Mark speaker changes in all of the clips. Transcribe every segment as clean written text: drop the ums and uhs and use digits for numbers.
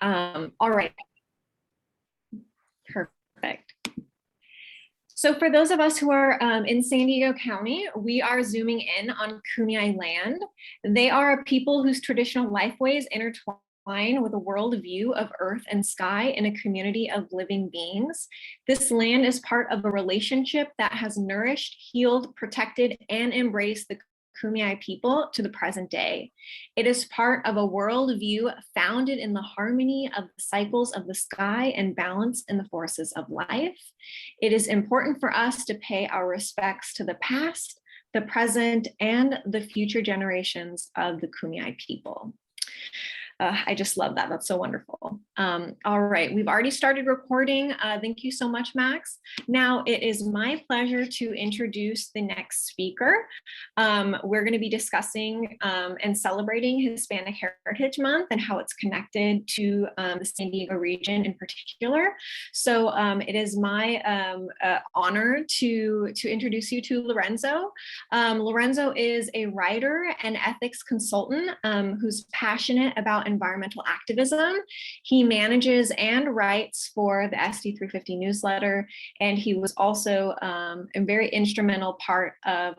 Speaker 1: All right, perfect. So for those of us who are in San Diego County, we are zooming in on Kumeyaay land. They are a people whose traditional lifeways intertwine with a worldview of earth and sky in a community of living beings. This land is part of a relationship that has nourished, healed, protected, and embraced the Kumeyaay people to the present day. It is part of a worldview founded in the harmony of the cycles of the sky and balance in the forces of life. It is important for us to pay our respects to the past, the present, and the future generations of the Kumeyaay people. I just love that. That's so wonderful. All right, we've already started recording. Thank you so much, Max. Now it is my pleasure to introduce the next speaker. We're going to be discussing and celebrating Hispanic Heritage Month and how it's connected to the San Diego region in particular. So it is my honor to introduce you to Lorenzo. Lorenzo is a writer and ethics consultant who's passionate about environmental activism. He manages and writes for the SD350 newsletter, and he was also a very instrumental part of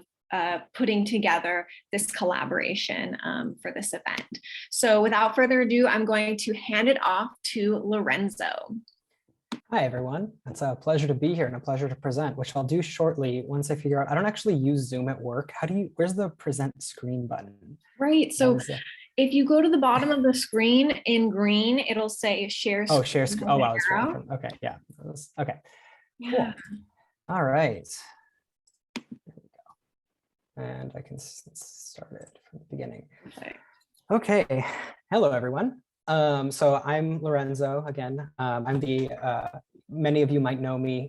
Speaker 1: putting together this collaboration for this event. So without further ado, I'm going to hand it off to Lorenzo.
Speaker 2: Hi, everyone. It's a pleasure to be here and a pleasure to present, which I'll do shortly once I figure out. I don't actually use Zoom at work. Where's the present screen button?
Speaker 1: Right. So if you go to the bottom of the screen in green, it'll say share screen.
Speaker 2: Oh, share screen. Oh, wow. It's okay. Yeah. Okay. Yeah. Cool. All right. There we go. And I can start it from the beginning. Okay. Hello, everyone. So I'm Lorenzo again. Many of you might know me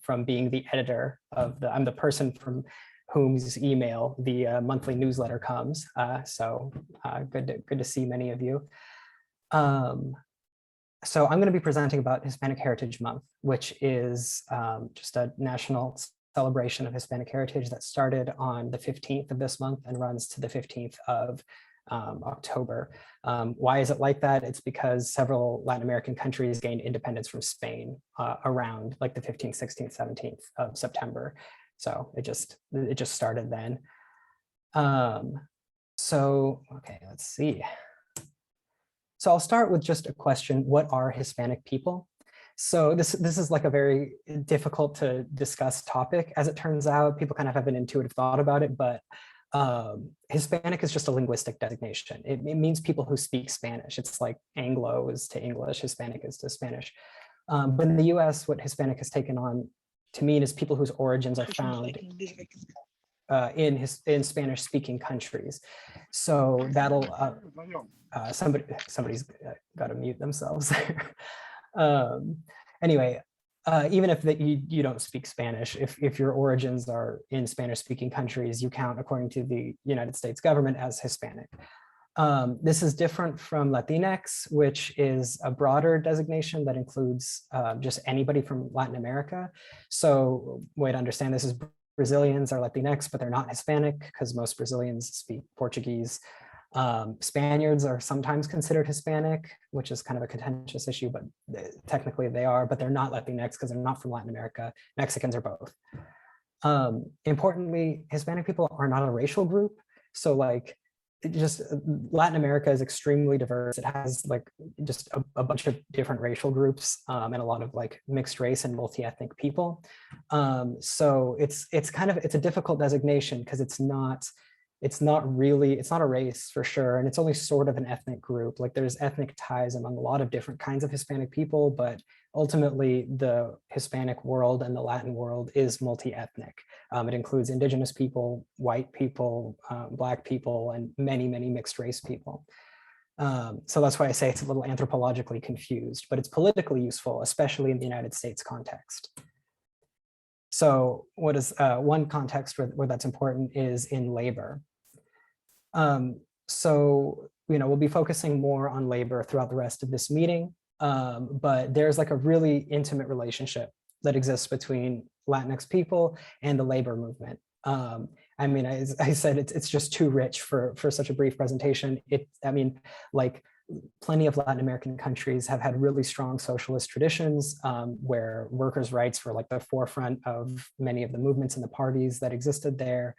Speaker 2: from being the editor of I'm the person from whose email the monthly newsletter comes. Good to see many of you. So I'm going to be presenting about Hispanic Heritage Month, which is just a national celebration of Hispanic heritage that started on the 15th of this month and runs to the 15th of October. Why is it like that? It's because several Latin American countries gained independence from Spain around like the 15th, 16th, 17th of September. So it just started then. Okay, let's see. So I'll start with just a question: what are Hispanic people? So this is like a very difficult to discuss topic. As it turns out, people kind of have an intuitive thought about it, but Hispanic is just a linguistic designation. It means people who speak Spanish. It's like Anglo is to English, Hispanic is to Spanish. But in the US, what Hispanic has taken on to mean is people whose origins are found in Spanish-speaking countries. So that'll, somebody's got to mute themselves. Anyway, even if you don't speak Spanish, if your origins are in Spanish-speaking countries, you count according to the United States government as Hispanic. This is different from Latinx, which is a broader designation that includes just anybody from Latin America. So way to understand this is Brazilians are Latinx, but they're not Hispanic because most Brazilians speak Portuguese. Spaniards are sometimes considered Hispanic, which is kind of a contentious issue, but technically they are, but they're not Latinx because they're not from Latin America. Mexicans are both. Importantly, Hispanic people are not a racial group. So like, Latin America is extremely diverse. It has like just a bunch of different racial groups and a lot of like mixed race and multi-ethnic people. So it's a difficult designation because it's not a race for sure. And it's only sort of an ethnic group. Like there's ethnic ties among a lot of different kinds of Hispanic people, but ultimately the Hispanic world and the Latin world is multi-ethnic. It includes indigenous people, white people, Black people, and many, many mixed race people. So that's why I say it's a little anthropologically confused, but it's politically useful, especially in the United States context. So what is one context where that's important is in labor. So, we'll be focusing more on labor throughout the rest of this meeting, but there's like a really intimate relationship that exists between Latinx people and the labor movement. As I said, it's just too rich for such a brief presentation. plenty of Latin American countries have had really strong socialist traditions where workers' rights were like the forefront of many of the movements and the parties that existed there.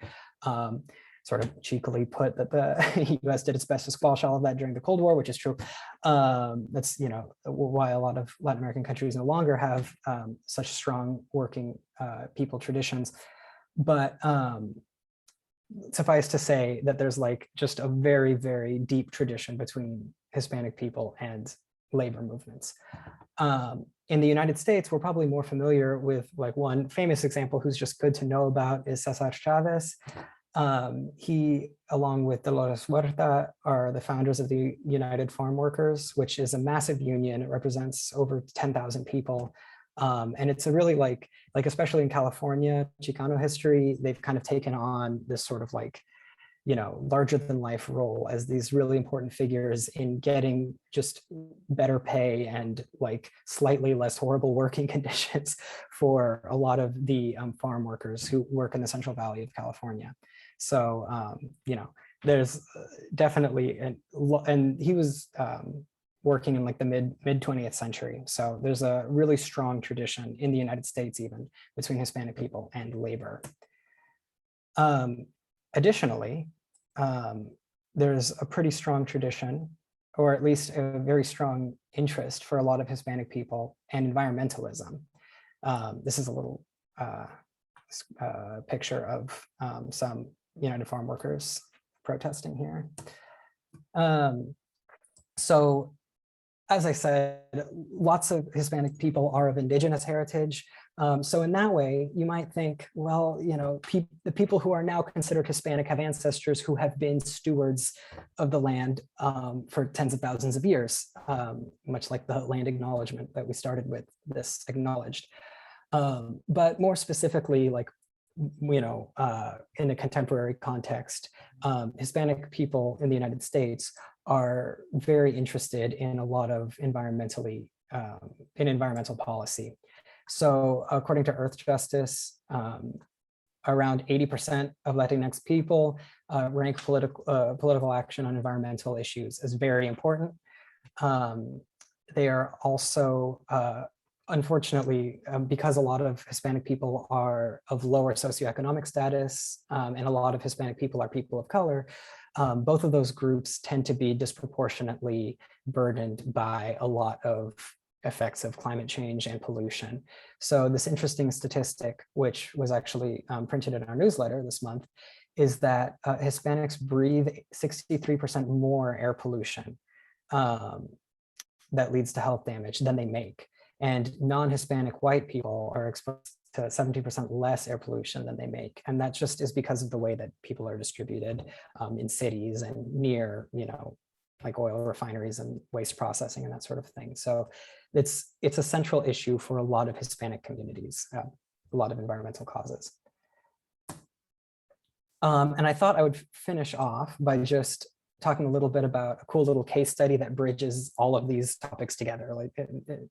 Speaker 2: Sort of cheekily put that the US did its best to squash all of that during the Cold War, which is true. That's, you know, why a lot of Latin American countries no longer have such strong working people traditions. But suffice to say that there's like just a very, very deep tradition between Hispanic people and labor movements. In the United States, we're probably more familiar with like one famous example who's just good to know about is Cesar Chavez. He, along with Dolores Huerta, are the founders of the United Farm Workers, which is a massive union. It represents over 10,000 people. And it's a really like especially in California, Chicano history, they've kind of taken on this sort of like, you know, larger than life role as these really important figures in getting just better pay and like slightly less horrible working conditions for a lot of the farm workers who work in the Central Valley of California. So, you know, there's definitely, and he was working in like the mid 20th century. So there's a really strong tradition in the United States, even between Hispanic people and labor. Additionally, there's a pretty strong tradition, or at least a very strong interest for a lot of Hispanic people and environmentalism. This is a little picture of some United Farm Workers protesting here. So, as I said, lots of Hispanic people are of indigenous heritage. So in that way, you might think, well, you know, the people who are now considered Hispanic have ancestors who have been stewards of the land for tens of thousands of years, much like the land acknowledgement that we started with this acknowledged. But more specifically, like, you know, in a contemporary context, Hispanic people in the United States are very interested in a lot of environmental policy. So according to Earth Justice, around 80% of Latinx people rank political action on environmental issues as very important. They are also, unfortunately, because a lot of Hispanic people are of lower socioeconomic status, and a lot of Hispanic people are people of color, both of those groups tend to be disproportionately burdened by a lot of effects of climate change and pollution. So this interesting statistic, which was actually printed in our newsletter this month, is that Hispanics breathe 63% more air pollution that leads to health damage than they make. And non-Hispanic white people are exposed to 70% less air pollution than they make. And that just is because of the way that people are distributed in cities and near, you know, like oil refineries and waste processing and that sort of thing. So it's a central issue for a lot of Hispanic communities, a lot of environmental causes. And I thought I would finish off by just talking a little bit about a cool little case study that bridges all of these topics together, like,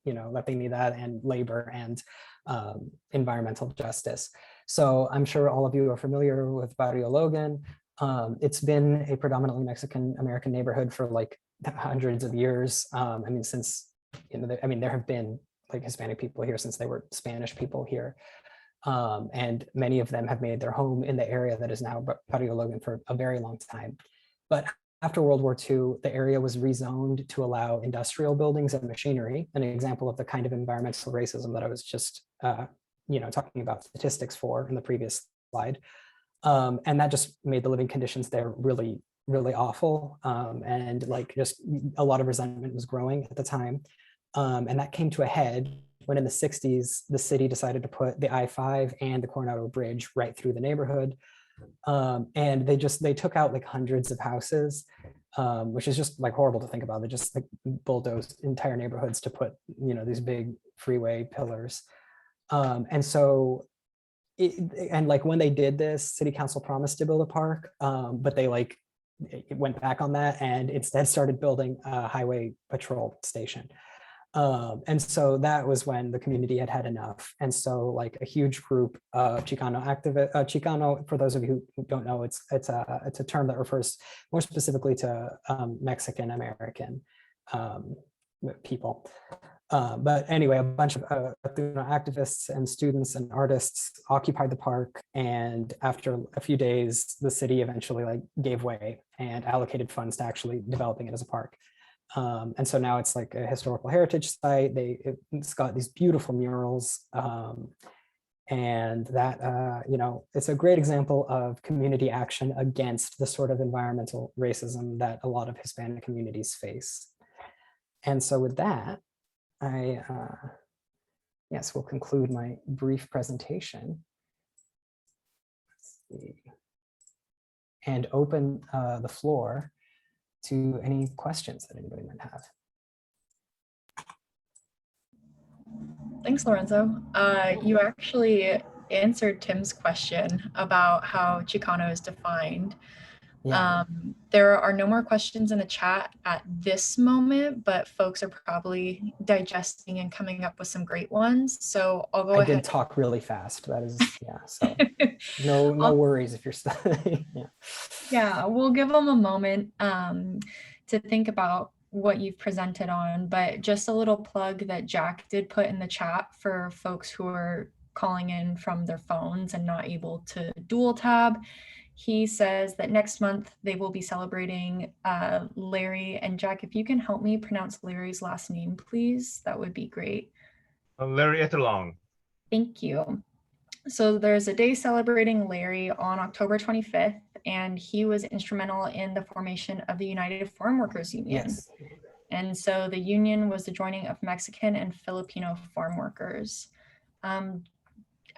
Speaker 2: you know, Latinidad and labor and environmental justice. So I'm sure all of you are familiar with Barrio Logan. It's been a predominantly Mexican American neighborhood for like hundreds of years. I mean, since, you know, there have been like Hispanic people here since they were Spanish people here. And many of them have made their home in the area that is now Barrio Logan for a very long time. But after World War II, the area was rezoned to allow industrial buildings and machinery, an example of the kind of environmental racism that I was just, you know, talking about statistics for in the previous slide. And that just made the living conditions there really, really awful. And like just a lot of resentment was growing at the time. And that came to a head when in the 60s, the city decided to put the I-5 and the Coronado Bridge right through the neighborhood. And they took out like hundreds of houses, which is just like horrible to think about. They just like bulldozed entire neighborhoods to put, you know, these big freeway pillars. And so, and like when they did this, city council promised to build a park, but they like it went back on that and instead started building a highway patrol station. And so that was when the community had had enough. And so like a huge group of Chicano activists, Chicano, for those of you who don't know, it's a term that refers more specifically to Mexican American people. But anyway, a bunch of Latino activists and students and artists occupied the park, and after a few days, the city eventually like gave way and allocated funds to actually developing it as a park. And so now it's like a historical heritage site. It's got these beautiful murals, and that you know, it's a great example of community action against the sort of environmental racism that a lot of Hispanic communities face. And so with that, yes, we'll conclude my brief presentation. Let's see. And open the floor to any questions that anybody might have.
Speaker 3: Thanks, Lorenzo. You actually answered Tim's question about how Chicano is defined.
Speaker 2: Yeah.
Speaker 3: There are no more questions in the chat at this moment, but folks are probably digesting and coming up with some great ones. So I'll go ahead.
Speaker 2: I did talk really fast. That is, yeah. So no worries if you're studying. Yeah.
Speaker 3: Yeah, we'll give them a moment to think about what you've presented on, but just a little plug that Jack did put in the chat for folks who are calling in from their phones and not able to dual tab. He says that next month they will be celebrating Larry. And Jack, if you can help me pronounce Larry's last name, please, that would be great.
Speaker 4: Larry Etterlong.
Speaker 3: Thank you. So there's a day celebrating Larry on October 25th, and he was instrumental in the formation of the United Farm Workers Union.
Speaker 2: Yes.
Speaker 3: And so the union was the joining of Mexican and Filipino farm workers.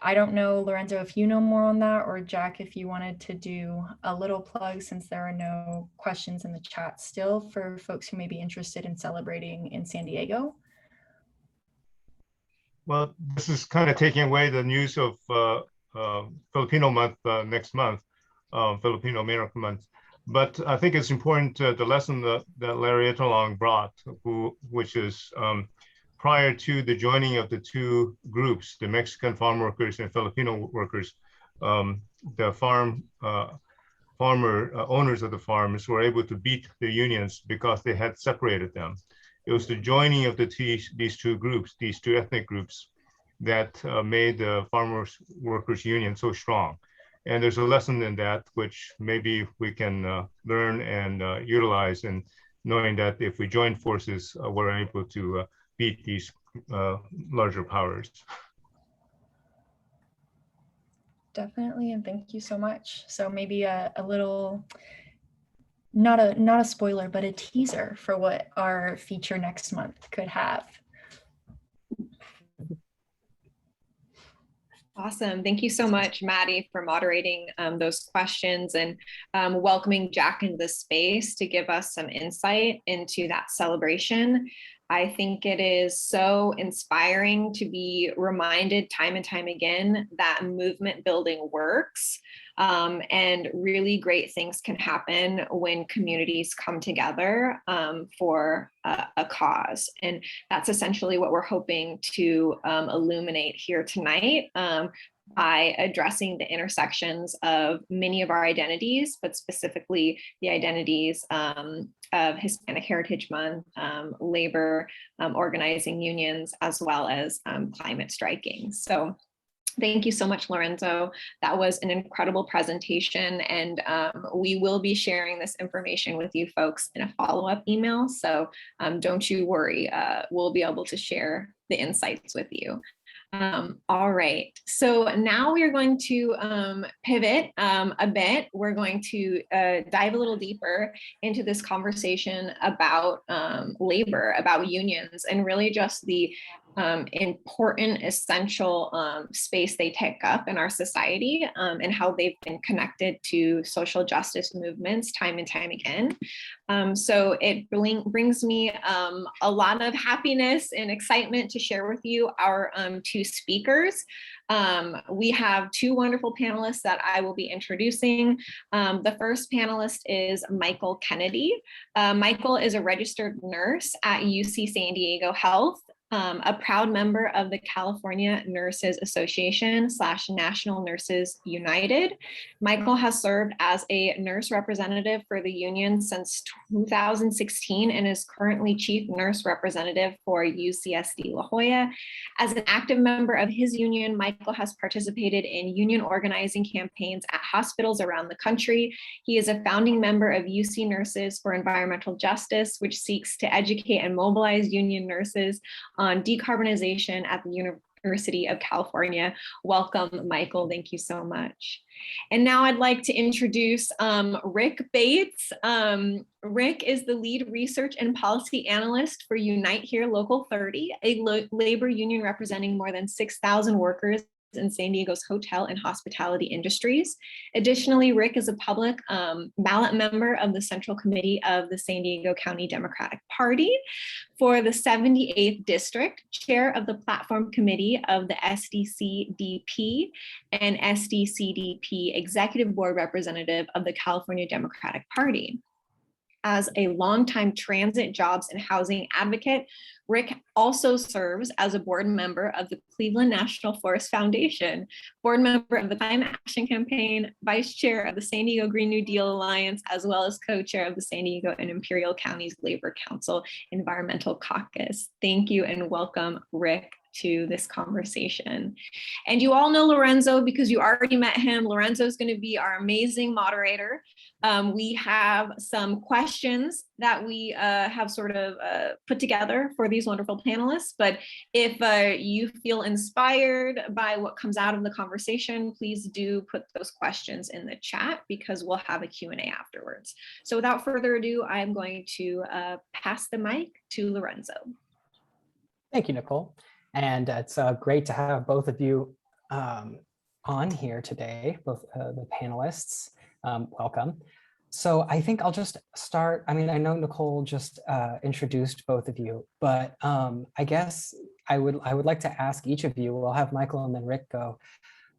Speaker 3: I don't know, Lorenzo, if you know more on that, or Jack, if you wanted to do a little plug, since there are no questions in the chat still, for folks who may be interested in celebrating in San Diego.
Speaker 4: Well, this is kind of taking away the news of Filipino month next month, Filipino American month. But I think it's important, the lesson that Larry Etterlong brought, which is prior to the joining of the two groups, the Mexican farm workers and Filipino workers, the farmer owners of the farms were able to beat the unions because they had separated them. It was the joining of these two groups, these two ethnic groups, that made the farmers workers union so strong. And there's a lesson in that, which maybe we can learn and utilize, in knowing that if we join forces, we're able to beat these larger powers.
Speaker 3: Definitely, and thank you so much. So maybe a little, not a spoiler, but a teaser for what our feature next month could have.
Speaker 1: Awesome. Thank you so much, Maddie, for moderating those questions and welcoming Jack into the space to give us some insight into that celebration. I think it is so inspiring to be reminded time and time again that movement building works, and really great things can happen when communities come together for a cause. And that's essentially what we're hoping to illuminate here tonight, by addressing the intersections of many of our identities, but specifically the identities of Hispanic Heritage Month, labor, organizing unions, as well as climate striking. So thank you so much, Lorenzo. That was an incredible presentation, and we will be sharing this information with you folks in a follow-up email. So don't you worry, we'll be able to share the insights with you. All right, so now we are going to pivot a bit. We're going to dive a little deeper into this conversation about labor, about unions, and really just the important, essential space they take up in our society, and how they've been connected to social justice movements time and time again. So it brings me a lot of happiness and excitement to share with you our two speakers. We have two wonderful panelists that I will be introducing. The first panelist is Michael Kennedy. Michael is a registered nurse at UC San Diego Health. a proud member of the California Nurses Association / National Nurses United. Michael has served as a nurse representative for the union since 2016 and is currently chief nurse representative for UCSD La Jolla. As an active member of his union, Michael has participated in union organizing campaigns at hospitals around the country. He is a founding member of UC Nurses for Environmental Justice, which seeks to educate and mobilize union nurses on decarbonization at the University of California. Welcome, Michael. Thank you so much. And now I'd like to introduce Rick Bates. Rick is the lead research and policy analyst for Unite Here Local 30, a labor union representing more than 6,000 workers in San Diego's hotel and hospitality industries. Additionally, Rick is a public ballot member of the Central Committee of the San Diego County Democratic Party for the 78th District, chair of the Platform Committee of the SDCDP and SDCDP Executive Board representative of the California Democratic Party. As a longtime transit, jobs, and housing advocate, Rick also serves as a board member of the Cleveland National Forest Foundation, board member of the Climate Action Campaign, vice chair of the San Diego Green New Deal Alliance, as well as co-chair of the San Diego and Imperial Counties Labor Council Environmental Caucus. Thank you and welcome, Rick, to this conversation. And you all know Lorenzo because you already met him. Lorenzo is going to be our amazing moderator. We have some questions that we have sort of put together for these wonderful panelists. But if you feel inspired by what comes out of the conversation, please do put those questions in the chat because we'll have a Q&A afterwards. So without further ado, I'm going to pass the mic to Lorenzo.
Speaker 2: Thank you, Nicole. And it's great to have both of you on here today, both the panelists. Welcome. So I think I'll just start. I mean, I know Nicole just introduced both of you, but I guess I would like to ask each of you, we'll have Michael and then Rick go,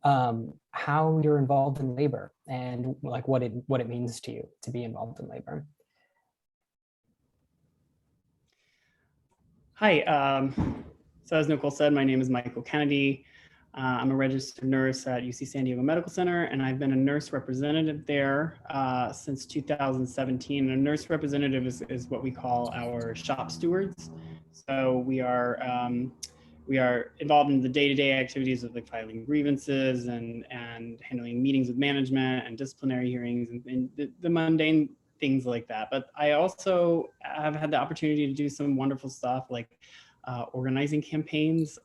Speaker 2: how you're involved in labor and like what it means to you to be involved in labor.
Speaker 5: Hi. So as Nicole said, my name is Michael Kennedy. I'm a registered nurse at UC San Diego Medical Center, and I've been a nurse representative there since 2017. And a nurse representative is what we call our shop stewards. So we are involved in the day-to-day activities of like filing grievances and handling meetings with management and disciplinary hearings and the mundane things like that. But I also have had the opportunity to do some wonderful stuff like organizing campaigns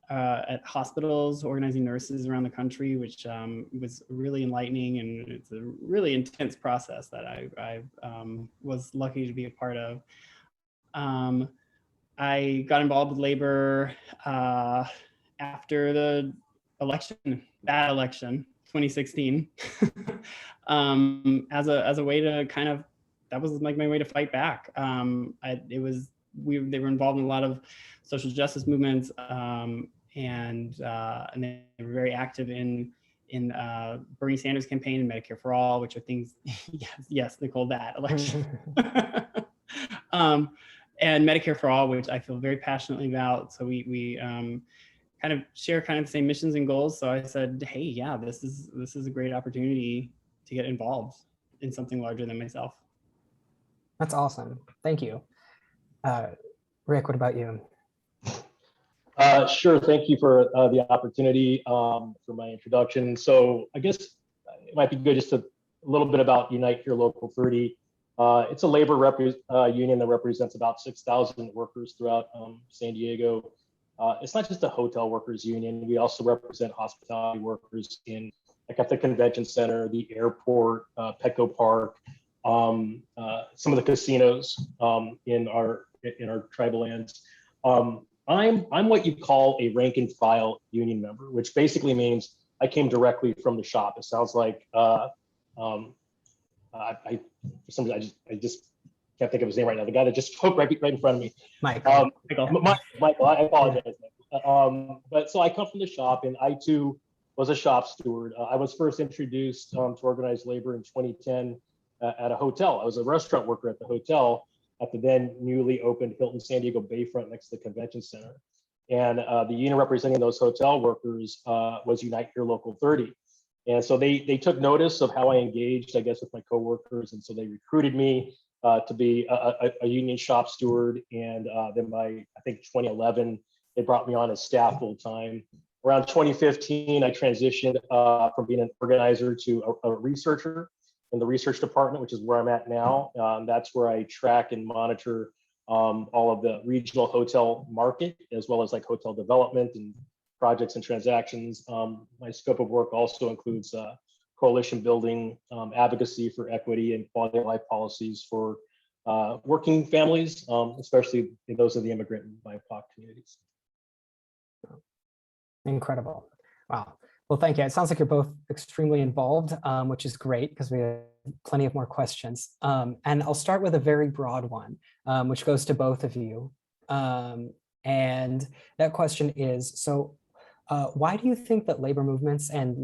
Speaker 5: at hospitals, organizing nurses around the country, which was really enlightening, and it's a really intense process that I was lucky to be a part of. I got involved with labor after the bad election, 2016, as a way to kind of, that was like my way to fight back. They were involved in a lot of social justice movements, and they were very active in Bernie Sanders campaign and Medicare for All, which are things, yes, Nicole, that election. And Medicare for All, which I feel very passionately about. So we kind of share kind of the same missions and goals. So I said, hey, yeah, this is a great opportunity to get involved in something larger than myself.
Speaker 2: That's awesome. Thank you. Rick, what about you?
Speaker 6: Sure. Thank you for the opportunity for my introduction. So I guess it might be good just a little bit about Unite Here Local 30. It's a labor union that represents about 6,000 workers throughout San Diego. It's not just a hotel workers union. We also represent hospitality workers like at the convention center, the airport, Petco Park, some of the casinos in our tribal lands. I'm what you call a rank and file union member, which basically means I came directly from the shop. It sounds like for some reason I just can't think of his name right now. The guy that just spoke right in front of me.
Speaker 2: Michael.
Speaker 6: Michael, I apologize. But so I come from the shop, and I too was a shop steward. I was first introduced to organized labor in 2010 at a hotel. I was a restaurant worker at the hotel, at the then newly opened Hilton San Diego Bayfront next to the convention center. And the union representing those hotel workers was Unite Here Local 30. And so they took notice of how I engaged, I guess, with my coworkers. And so they recruited me to be a union shop steward. And then by, I think, 2011, they brought me on as staff full time. Around 2015, I transitioned from being an organizer to a researcher in the research department, which is where I'm at now. That's where I track and monitor all of the regional hotel market, as well as like hotel development and projects and transactions. My scope of work also includes coalition building, advocacy for equity and quality of life policies for working families, especially those of the immigrant and BIPOC communities.
Speaker 2: Incredible. Wow. Well, thank you. It sounds like you're both extremely involved, which is great because we have plenty of more questions. And I'll start with a very broad one, which goes to both of you. And that question is, so why do you think that labor movements and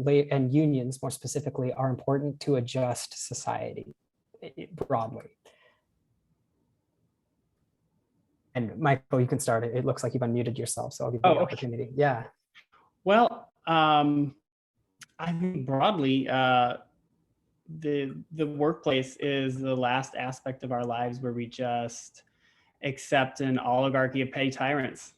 Speaker 2: unions more specifically are important to a just society broadly? And Michael, you can start. It looks like you've unmuted yourself, so I'll give you the opportunity. Yeah.
Speaker 5: Well, I think broadly, the workplace is the last aspect of our lives where we just accept an oligarchy of petty tyrants.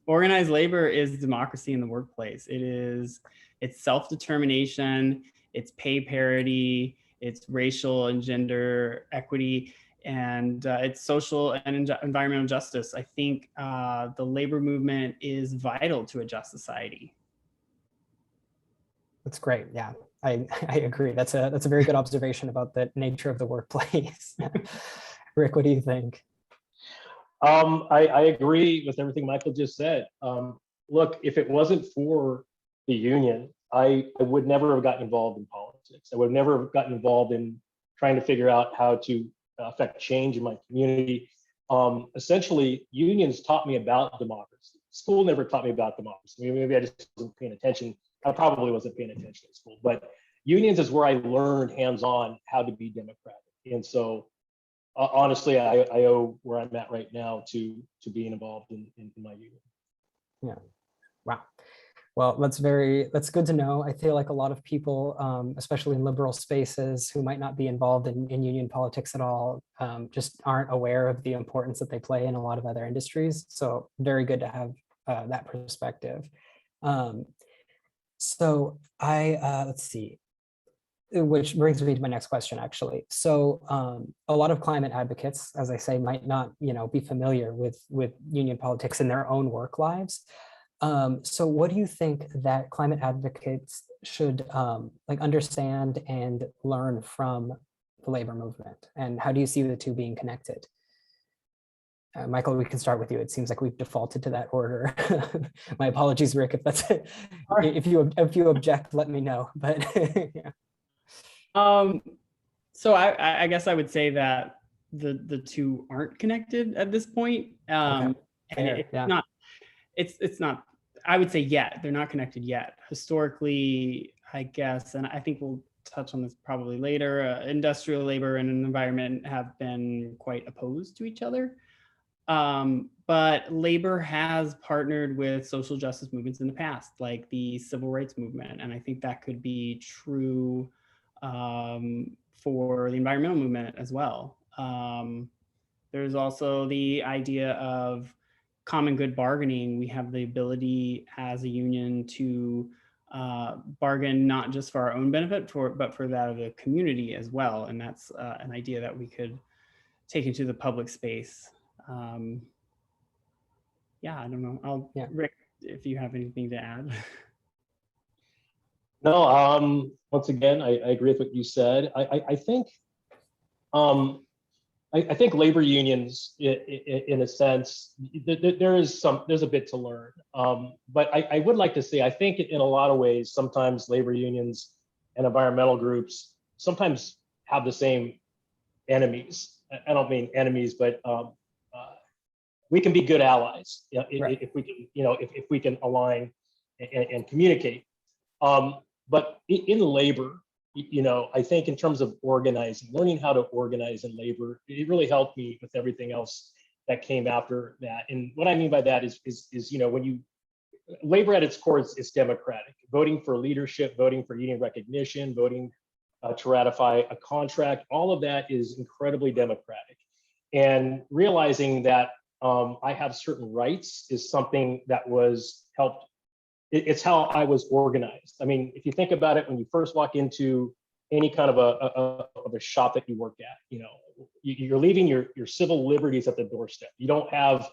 Speaker 5: Organized labor is democracy in the workplace. It's self-determination, it's pay parity, it's racial and gender equity, and it's social and environmental justice. I think the labor movement is vital to a just society.
Speaker 2: That's great. Yeah, I agree. That's a very good observation about the nature of the workplace. Rick, what do you think?
Speaker 6: I agree with everything Michael just said. Look, if it wasn't for the union, I would never have gotten involved in politics. I would never have gotten involved in trying to figure out how to affect change in my community. Essentially, unions taught me about democracy. School never taught me about democracy. Maybe I just wasn't paying attention. I probably wasn't paying attention at school, but unions is where I learned hands-on how to be democratic. And so honestly, I owe where I'm at right now to being involved in my union.
Speaker 2: Yeah. Wow. Well, that's good to know. I feel like a lot of people, especially in liberal spaces who might not be involved in union politics at all, just aren't aware of the importance that they play in a lot of other industries. So very good to have that perspective. So let's see. Which brings me to my next question, actually. So a lot of climate advocates, as I say, might not, be familiar with union politics in their own work lives. So what do you think that climate advocates should understand and learn from the labor movement? And how do you see the two being connected? Michael, we can start with you. It seems like we've defaulted to that order. My apologies, Rick, if that's it. If you object, let me know. But yeah.
Speaker 5: So I guess I would say that the two aren't connected at this point. And it's not, I would say yet, they're not connected yet. Historically, I guess, and I think we'll touch on this probably later, industrial labor and environment have been quite opposed to each other. But labor has partnered with social justice movements in the past, like the civil rights movement. And I think that could be true for the environmental movement as well. There's also the idea of common good bargaining. We have the ability as a union to bargain not just for our own benefit, but for that of the community as well. And that's an idea that we could take into the public space. Yeah, I don't know. Rick, if you have anything to add.
Speaker 6: No, once again, I agree with what you said. I think labor unions, in a sense, there's a bit to learn. But I would like to say, I think in a lot of ways, sometimes labor unions and environmental groups sometimes have the same enemies. I don't mean enemies, but we can be good allies, right, if we can, if we can align and communicate. But in labor, you know, I think in terms of organizing, learning how to organize in labor, it really helped me with everything else that came after that. And what I mean by that is you know, when you, labor at its core is democratic. Voting for leadership, voting for union recognition, voting to ratify a contract, all of that is incredibly democratic. And realizing that I have certain rights is something that was helped. It's how I was organized. I mean, if you think about it, when you first walk into any kind of a shop that you work at, you know, you're leaving your civil liberties at the doorstep. You don't have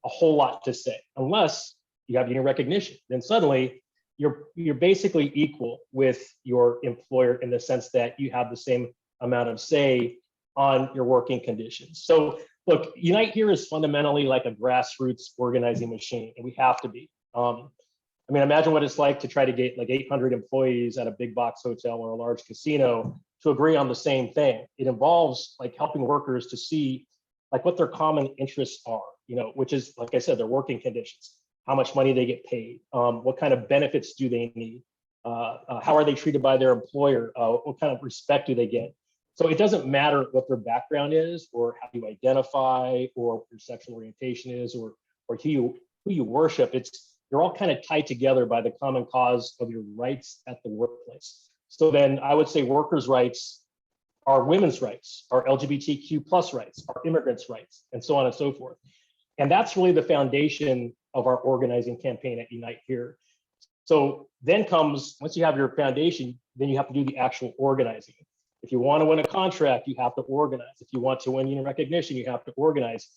Speaker 6: a whole lot to say unless you have union recognition. Then suddenly you're basically equal with your employer in the sense that you have the same amount of say on your working conditions. So look, Unite here is fundamentally like a grassroots organizing machine, and we have to be. I mean, imagine what it's like to try to get like 800 employees at a big box hotel or a large casino to agree on the same thing. It involves like helping workers to see like what their common interests are, you know, which is, like I said, their working conditions, how much money they get paid, what kind of benefits do they need, how are they treated by their employer, what kind of respect do they get. So it doesn't matter what their background is or how you identify or what your sexual orientation is or who you worship. You're all kind of tied together by the common cause of your rights at the workplace. So then I would say workers' rights are women's rights, are LGBTQ plus rights, are immigrants' rights, and so on and so forth. And that's really the foundation of our organizing campaign at Unite here. So then comes, once you have your foundation, then you have to do the actual organizing. If you want to win a contract, you have to organize. If you want to win union recognition, you have to organize.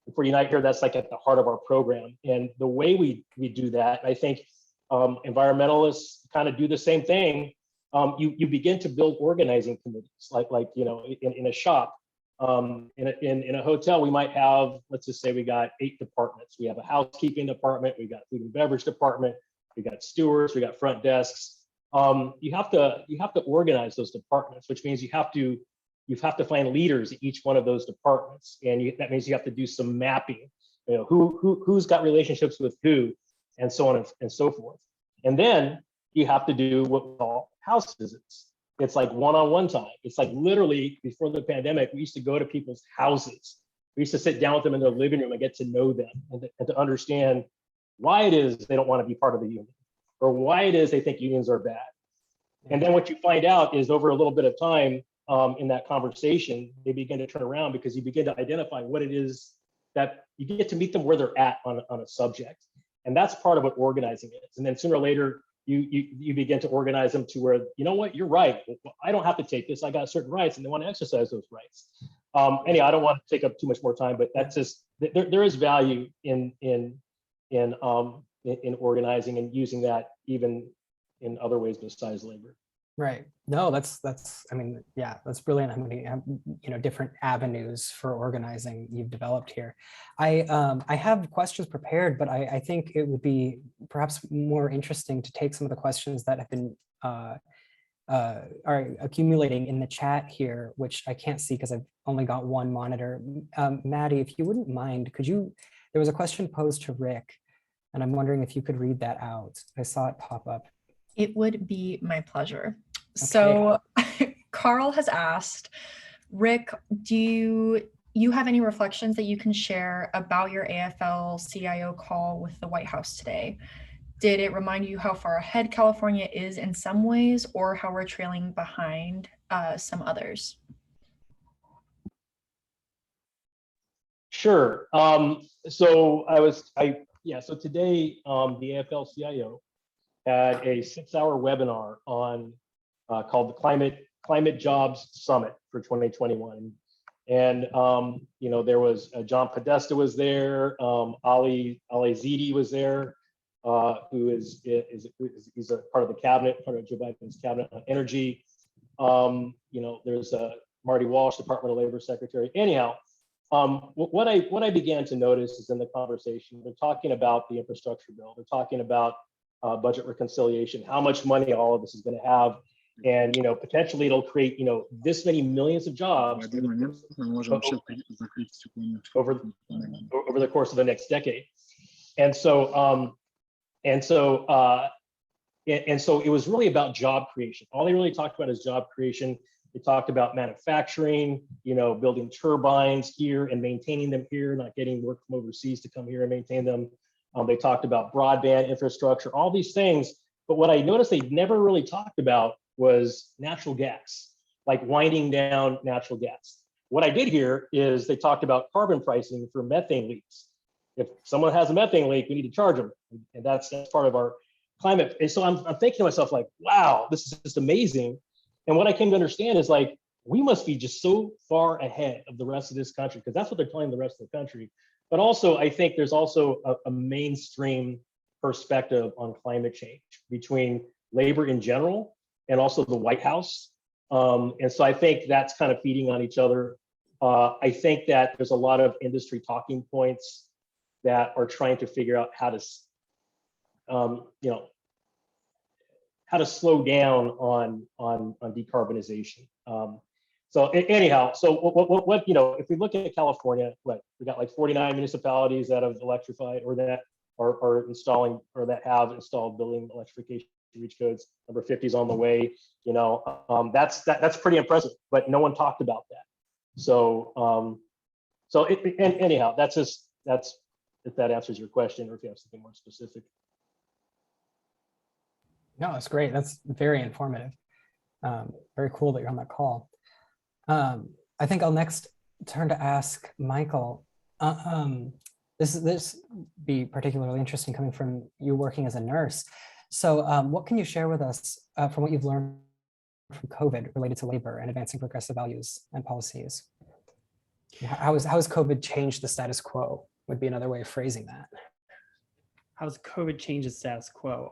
Speaker 6: And for Unite here, that's like at the heart of our program. And the way we do that, I think environmentalists kind of do the same thing. You begin to build organizing committees, like you know, in a shop, in a hotel, we might have, let's just say we got 8 departments. We have a housekeeping department, we got food and beverage department, we got stewards, we got front desks. You have to organize those departments, which means you have to find leaders in each one of those departments, and that means you have to do some mapping. You know, who's got relationships with who, and so on and so forth. And then you have to do what we call house visits. It's like one-on-one time. It's like literally before the pandemic, we used to go to people's houses. We used to sit down with them in their living room and get to know them and to understand why it is they don't want to be part of the union or why it is they think unions are bad. And then what you find out is over a little bit of time in that conversation, they begin to turn around because you begin to identify what it is that you get to meet them where they're at on a subject. And that's part of what organizing is. And then sooner or later, you begin to organize them to where, you know what, you're right. I don't have to take this. I got certain rights, and they want to exercise those rights. Anyhow, I don't want to take up too much more time, but that's just there is value in organizing and using that even in other ways besides labor.
Speaker 2: Right. No, that's I mean, yeah, that's brilliant. How many different avenues for organizing you've developed here. I have questions prepared, but I think it would be perhaps more interesting to take some of the questions that have been are accumulating in the chat here, which I can't see because I've only got one monitor. Maddie, if you wouldn't mind, there was a question posed to Rick, and I'm wondering if you could read that out. I saw it pop up.
Speaker 3: It would be my pleasure.
Speaker 2: Okay.
Speaker 3: So Carl has asked, Rick, do you have any reflections that you can share about your AFL-CIO call with the White House today? Did it remind you how far ahead California is in some ways, or how we're trailing behind some others?
Speaker 6: Sure. So today the AFL-CIO had a 6-hour webinar on called the Climate Jobs Summit for 2021. And there was John Podesta was there, Ali Zaidi was there, who is he's a part of the cabinet, part of Joe Biden's cabinet on energy. There's Marty Walsh, Department of Labor Secretary. Anyhow, what I began to notice is in the conversation, they're talking about the infrastructure bill. They're talking about budget reconciliation, how much money all of this is going to have, and potentially it'll create this many millions of jobs over the course of the next decade. And so And so it was really about job creation. All they really talked about is job creation. They talked about manufacturing, building turbines here and maintaining them here, not getting work from overseas to come here and maintain them. They talked about broadband infrastructure, all these things. But what I noticed they never really talked about was natural gas, like winding down natural gas. What I did hear is they talked about carbon pricing for methane leaks. If someone has a methane leak, we need to charge them. And that's part of our climate. And so I'm thinking to myself, like, wow, this is just amazing. And what I came to understand is, like, we must be just so far ahead of the rest of this country, because that's what they're telling the rest of the country. But also, I think there's also a mainstream perspective on climate change between labor in general and also the White House. And so I think that's kind of feeding on each other. I think that there's a lot of industry talking points that are trying to figure out how to, how to slow down on decarbonization. So anyhow, so what if we look at California, we got like 49 municipalities that have electrified or that are installing or that have installed building electrification reach codes. Number 50 is on the way. That's pretty impressive, but no one talked about that. So anyhow, that's if that answers your question, or if you have something more specific.
Speaker 2: No, that's great. That's very informative. Very cool that you're on that call. I think I'll next turn to ask Michael. This be particularly interesting coming from you working as a nurse. So what can you share with us from what you've learned from COVID related to labor and advancing progressive values and policies? How has COVID changed the status quo, would be another way of phrasing that.
Speaker 5: How has COVID changed the status quo?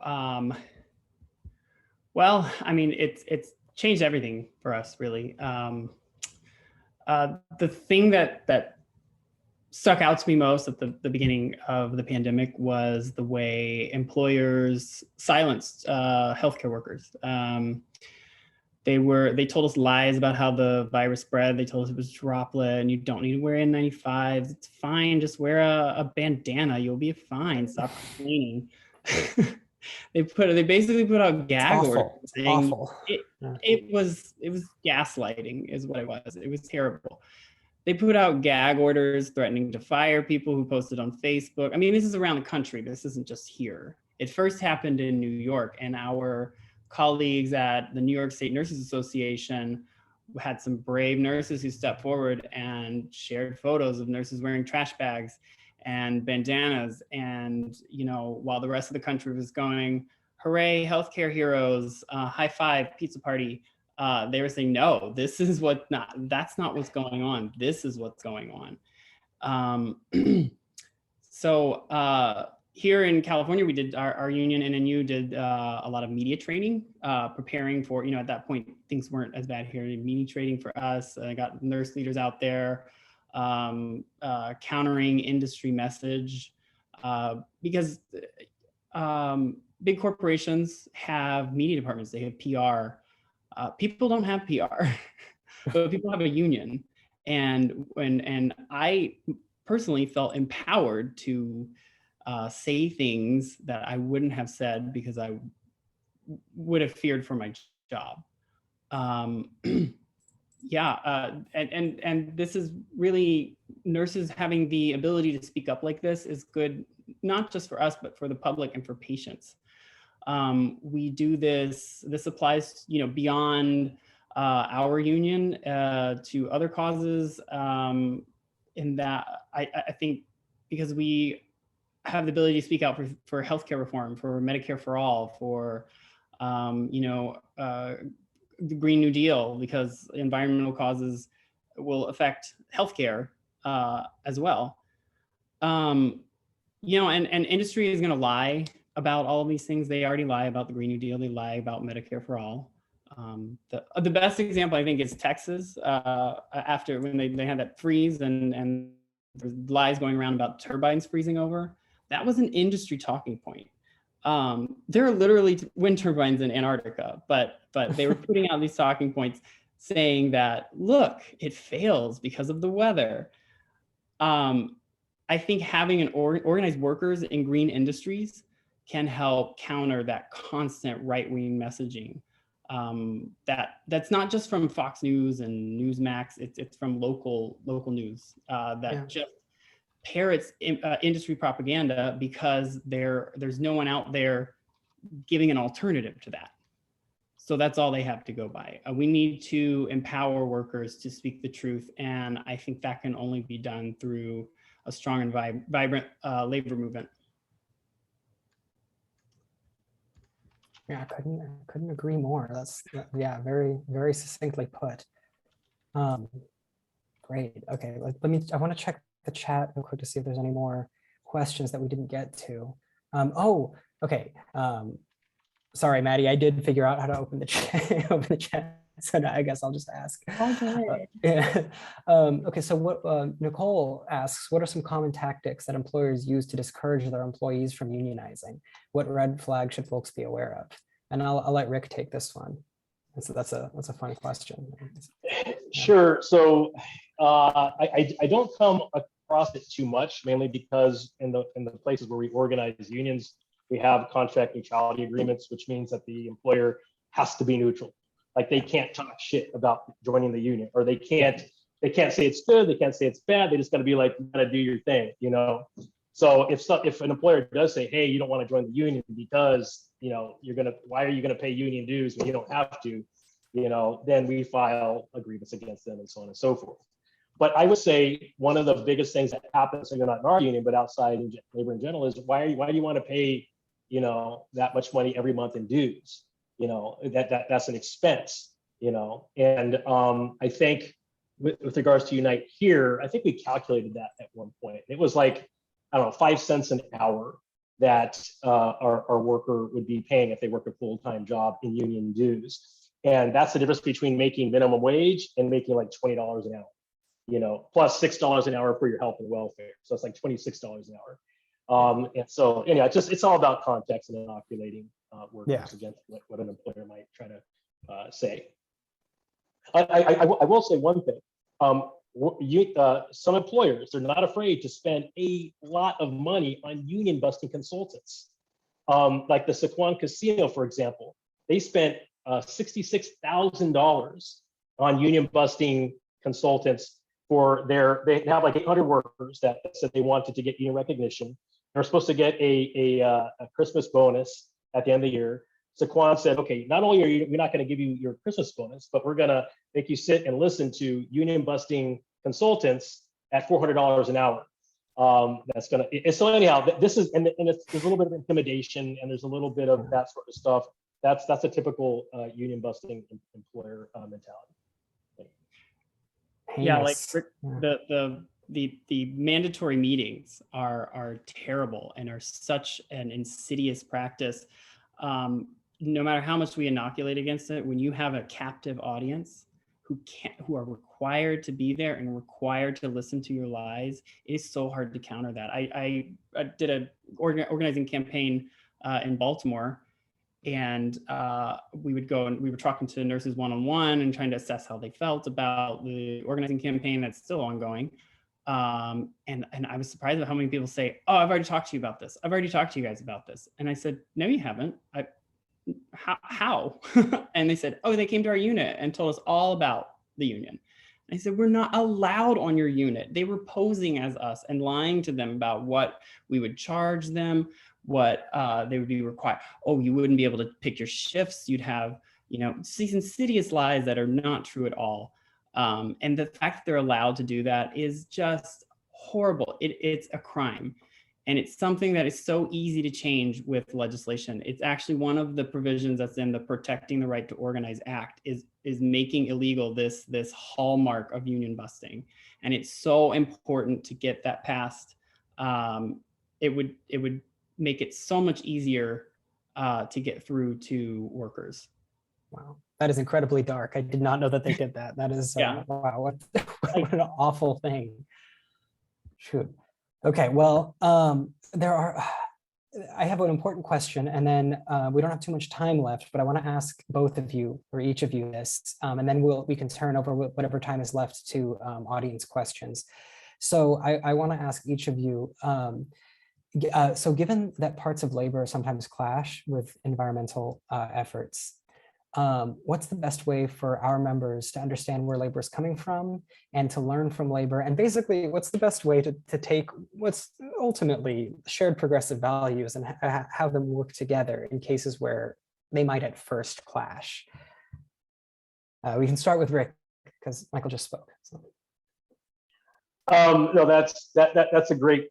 Speaker 5: Well, I mean, it's changed everything for us, really. The thing that stuck out to me most at the beginning of the pandemic was the way employers silenced healthcare workers. They told us lies about how the virus spread. They told us it was droplet and you don't need to wear N95s. It's fine, just wear a bandana, you'll be fine, stop complaining. They basically put out gag orders.
Speaker 2: Awful.
Speaker 5: It was gaslighting is what it was. It was terrible. They put out gag orders threatening to fire people who posted on Facebook. I mean, this is around the country. This isn't just here. It first happened in New York, and our colleagues at the New York State Nurses Association had some brave nurses who stepped forward and shared photos of nurses wearing trash bags and bandanas. And, while the rest of the country was going, hooray, healthcare heroes, high five, pizza party, they were saying, no, that's not what's going on. This is what's going on. So here in California, we did our union NNU did a lot of media training, preparing for, at that point, things weren't as bad here. Media training for us. I got nurse leaders out there countering industry message because big corporations have media departments. They have PR. People don't have PR, but people have a union. And I personally felt empowered to say things that I wouldn't have said because I would have feared for my job. And this is really, nurses having the ability to speak up like this is good, not just for us, but for the public and for patients. We do this applies, beyond our union to other causes, in that I think because we have the ability to speak out for healthcare reform, for Medicare for all, for the Green New Deal, because environmental causes will affect healthcare as well. And industry is going to lie about all of these things. They already lie about the Green New Deal. They lie about Medicare for all. The best example, I think, is Texas. After when they had that freeze and the lies going around about turbines freezing over, that was an industry talking point. There are literally wind turbines in Antarctica, but they were putting out these talking points saying that, look, it fails because of the weather. I think having organized workers in green industries can help counter that constant right-wing messaging. That's not just from Fox News and Newsmax, it's from local news that just parrots industry propaganda because there's no one out there giving an alternative to that. So that's all they have to go by. We need to empower workers to speak the truth, and I think that can only be done through a strong and vibrant labor movement.
Speaker 2: Yeah, I couldn't agree more. That's, yeah, very, very succinctly put. Great. Okay, I want to check the chat real quick to see if there's any more questions that we didn't get to. Oh, okay. Sorry, Maddie, I did figure out how to open the chat. So I guess I'll just ask.
Speaker 3: All good.
Speaker 2: Yeah. Okay, so what Nicole asks, what are some common tactics that employers use to discourage their employees from unionizing? What red flag should folks be aware of? And I'll let Rick take this one. So that's a fun question.
Speaker 6: Sure. So I don't come across it too much, mainly because in the places where we organize unions, we have contract neutrality agreements, which means that the employer has to be neutral. Like they can't talk shit about joining the union, or they can't say it's good, they can't say it's bad. They just got to be like, you got to do your thing, you know. So if an employer does say, hey, you don't want to join the union because, you know, why are you gonna pay union dues when you don't have to, you know, then we file a grievance against them and so on and so forth. But I would say one of the biggest things that happens, so you're not in our union, but outside in labor in general, is why do you want to pay, you know, that much money every month in dues? You know, that's an expense, you know. And I think with regards to Unite here, I think we calculated that at one point. It was like, I don't know, 5 cents an hour that our worker would be paying if they work a full-time job in union dues. And that's the difference between making minimum wage and making like $20 an hour, you know, plus $6 an hour for your health and welfare. So it's like $26 an hour. And so anyway, it's all about context and inoculating workers against what an employer might try to say. I will say one thing. Some employers, they're not afraid to spend a lot of money on union busting consultants. Like the Sequan Casino, for example, they spent $66,000 on union busting consultants for they have like 800 workers that said they wanted to get union recognition. They're supposed to get a Christmas bonus at the end of the year. Sequan said, okay, not only are we're not going to give you your Christmas bonus, but we're going to make you sit and listen to union busting consultants at $400 an hour. That's going to, so anyhow, this is, and there's a little bit of intimidation and there's a little bit of that sort of stuff. That's a typical union busting employer mentality.
Speaker 5: Yeah, like the mandatory meetings are terrible and are such an insidious practice. No matter how much we inoculate against it, when you have a captive audience who are required to be there and required to listen to your lies, it is so hard to counter that. I did an organizing campaign in Baltimore, and we would go and we were talking to nurses one-on-one and trying to assess how they felt about the organizing campaign that's still ongoing. And I was surprised at how many people say, oh, I've already talked to you about this. I've already talked to you guys about this. And I said, no, you haven't. How? And they said, oh, they came to our unit and told us all about the union. And I said, we're not allowed on your unit. They were posing as us and lying to them about what we would charge them, what they would be required. Oh, you wouldn't be able to pick your shifts. You'd have, you know, these insidious lies that are not true at all. And the fact that they're allowed to do that is just horrible. It's a crime. And it's something that is so easy to change with legislation. It's actually one of the provisions that's in the Protecting the Right to Organize Act is making illegal this hallmark of union busting. And it's so important to get that passed. It would make it so much easier to get through to workers.
Speaker 2: Wow, that is incredibly dark. I did not know that they did that. That is, wow, what an awful thing. Shoot. Okay, well, I have an important question, and then we don't have too much time left, but I want to ask both of you or each of you this, and then we can turn over whatever time is left to audience questions. So I want to ask each of you, So given that parts of labor sometimes clash with environmental efforts, what's the best way for our members to understand where labor is coming from and to learn from labor? And basically, what's the best way to take what's ultimately shared progressive values and have them work together in cases where they might at first clash? We can start with Rick, because Michael just spoke. So.
Speaker 6: No, that's a great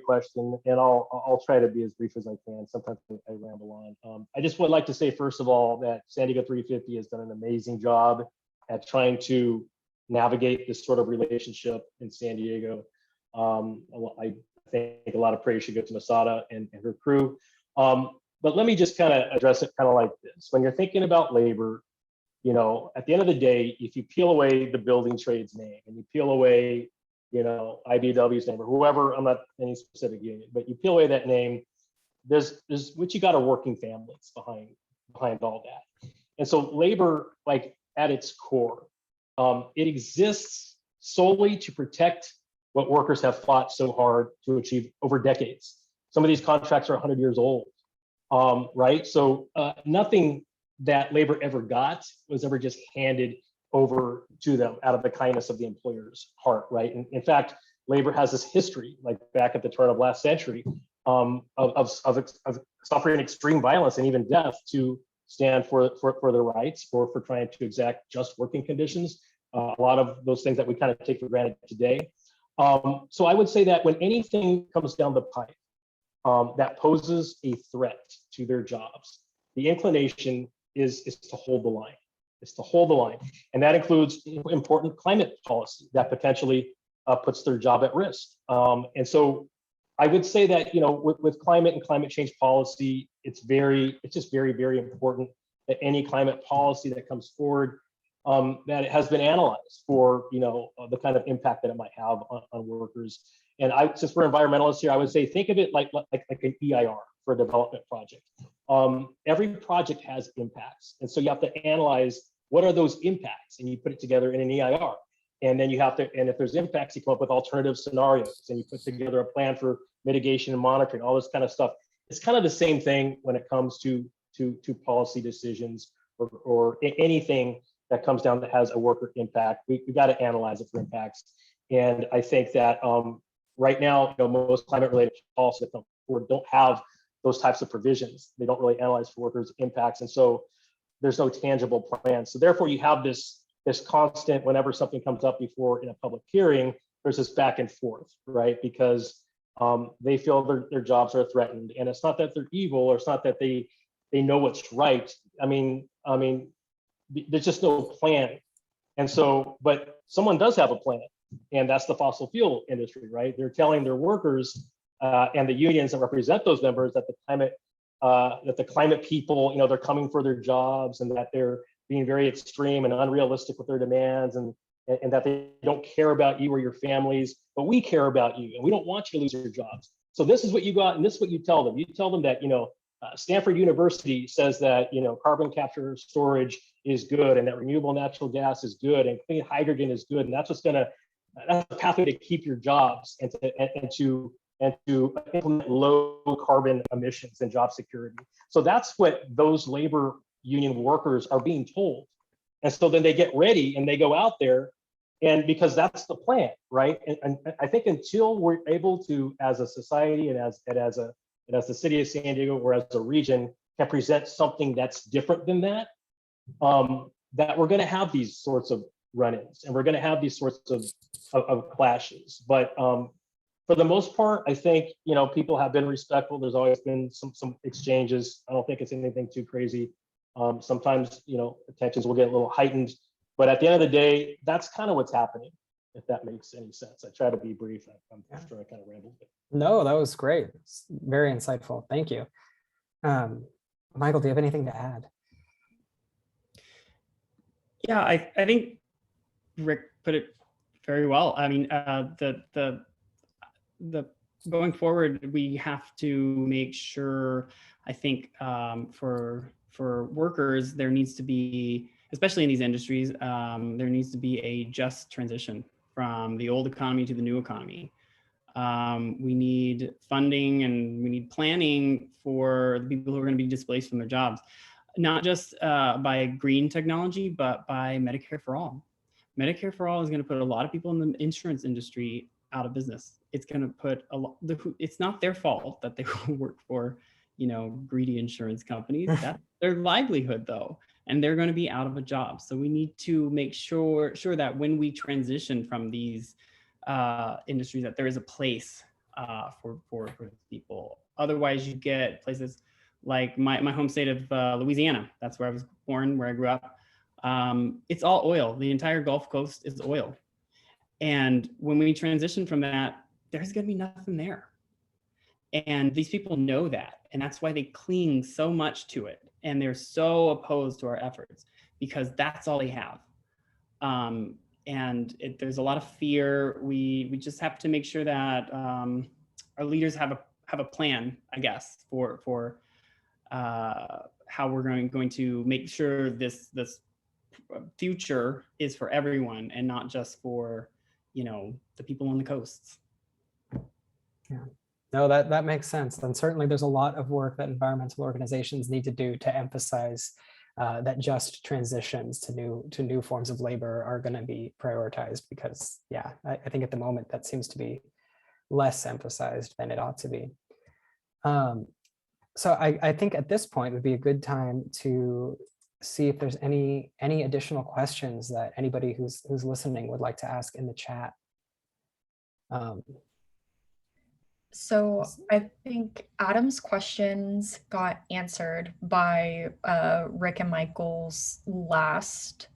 Speaker 6: question, and I'll try to be as brief as I can. Sometimes I ramble on. I just would like to say, first of all, that San Diego 350 has done an amazing job at trying to navigate this sort of relationship in San Diego. I think a lot of praise should go to Masada and her crew. But let me just kind of address it kind of like this. When you're thinking about labor, you know, at the end of the day, if you peel away the building trades name and you peel away, you know, IBW's name or whoever, I'm not any specific union, but you peel away that name, there's what you got are working families behind all that. And so labor, like at its core, it exists solely to protect what workers have fought so hard to achieve over decades. Some of these contracts are 100 years old, right? So nothing that labor ever got was ever just handed over to them out of the kindness of the employer's heart, right? And in fact, labor has this history, like back at the turn of last century, of suffering extreme violence and even death to stand for their rights, or for trying to exact just working conditions. A lot of those things that we kind of take for granted today. So I would say that when anything comes down the pipe that poses a threat to their jobs, the inclination is to hold the line. It's to hold the line. And that includes important climate policy that potentially puts their job at risk. And so I would say that, you know, with climate and climate change policy, it's just very, very important that any climate policy that comes forward, that it has been analyzed for, you know, the kind of impact that it might have on workers. And since we're environmentalists here, I would say, think of it like an EIR for a development project. Every project has impacts. And so you have to analyze what are those impacts, and you put it together in an EIR. And then you have to, and if there's impacts, you come up with alternative scenarios, and you put together a plan for mitigation and monitoring, all this kind of stuff. It's kind of the same thing when it comes to policy decisions or anything that comes down that has a worker impact. We got to analyze it for impacts. And I think that right now, you know, most climate-related policies that come forward don't have those types of provisions. They don't really analyze for workers' impacts, and so there's no tangible plan. So therefore, you have this constant, whenever something comes up before in a public hearing, there's this back and forth, right? Because they feel their jobs are threatened, and it's not that they're evil, or it's not that they know what's right. I mean, there's just no plan. And so, but someone does have a plan, and that's the fossil fuel industry, right? They're telling their workers and the unions that represent those members that the climate people, you know, they're coming for their jobs, and that they're being very extreme and unrealistic with their demands, and that they don't care about you or your families, but we care about you, and we don't want you to lose your jobs. So this is what you got, and this is what you tell them. You tell them that, you know, Stanford University says that, you know, carbon capture storage is good, and that renewable natural gas is good, and clean hydrogen is good, and that's a pathway to keep your jobs and to implement low carbon emissions and job security. So that's what those labor union workers are being told. And so then they get ready and they go out there, and because that's the plan, right? And I think until we're able to, as a society and as the city of San Diego or as a region, can present something that's different than that, that we're going to have these sorts of run-ins, and we're going to have these sorts of clashes. But for the most part, I think, you know, people have been respectful. There's always been some exchanges. I don't think it's anything too crazy. Sometimes, you know, tensions will get a little heightened, but at the end of the day, that's kind of what's happening, if that makes any sense. I try to be brief. I'm sure I kind of rambled.
Speaker 2: No, that was great. It's very insightful. Thank you. Michael, do you have anything to add?
Speaker 5: Yeah, I think Rick put it very well. I mean, the going forward, we have to make sure, I think, for workers, there needs to be, especially in these industries, there needs to be a just transition from the old economy to the new economy. We need funding and we need planning for the people who are going to be displaced from their jobs, not just by green technology, but by Medicare for All. Medicare for All is going to put a lot of people in the insurance industry out of business. It's going to put a lot, it's not their fault that they work for, you know, greedy insurance companies. That's their livelihood though. And they're going to be out of a job. So we need to make sure that when we transition from these industries, that there is a place for people. Otherwise, you get places like my home state of Louisiana. That's where I was born, where I grew up. It's all oil. The entire Gulf Coast is oil. And when we transition from that, there's going to be nothing there. And these people know that. And that's why they cling so much to it. And they're so opposed to our efforts because that's all they have. There's a lot of fear. We just have to make sure that our leaders have a plan, I guess, for how we're going to make sure this future is for everyone and not just for, you know, the people on the coasts.
Speaker 2: Yeah. No, that makes sense. And certainly there's a lot of work that environmental organizations need to do to emphasize that just transitions to new forms of labor are going to be prioritized because, yeah, I think at the moment that seems to be less emphasized than it ought to be. So I think at this point would be a good time to see if there's any additional questions that anybody who's listening would like to ask in the chat.
Speaker 3: So I think Adam's questions got answered by Rick and Michael's last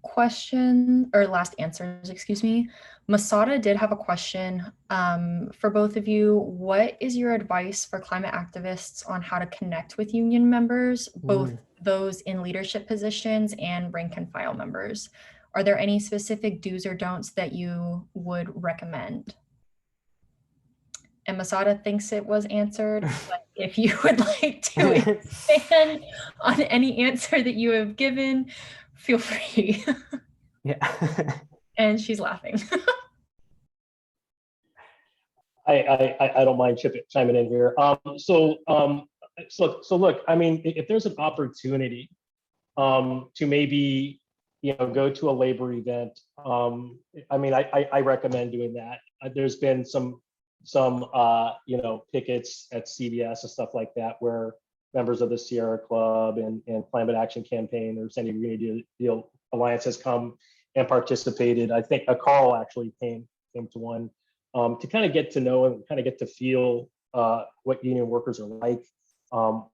Speaker 3: question, or last answers, excuse me. Masada did have a question for both of you. What is your advice for climate activists on how to connect with union members, both those in leadership positions and rank and file members? Are there any specific do's or don'ts that you would recommend? And Masada thinks it was answered, but if you would like to expand on any answer that you have given, feel free.
Speaker 2: Yeah.
Speaker 3: And she's laughing.
Speaker 6: I don't mind chiming in here. So look, I mean, if there's an opportunity to maybe, you know, go to a labor event, I mean, I recommend doing that. There's been some you know, pickets at CVS and stuff like that where members of the Sierra Club and Climate Action Campaign or San Diego Green Deal Alliance has come and participated. I think Carl actually came to one to kind of get to know and kind of get to feel what union workers are like,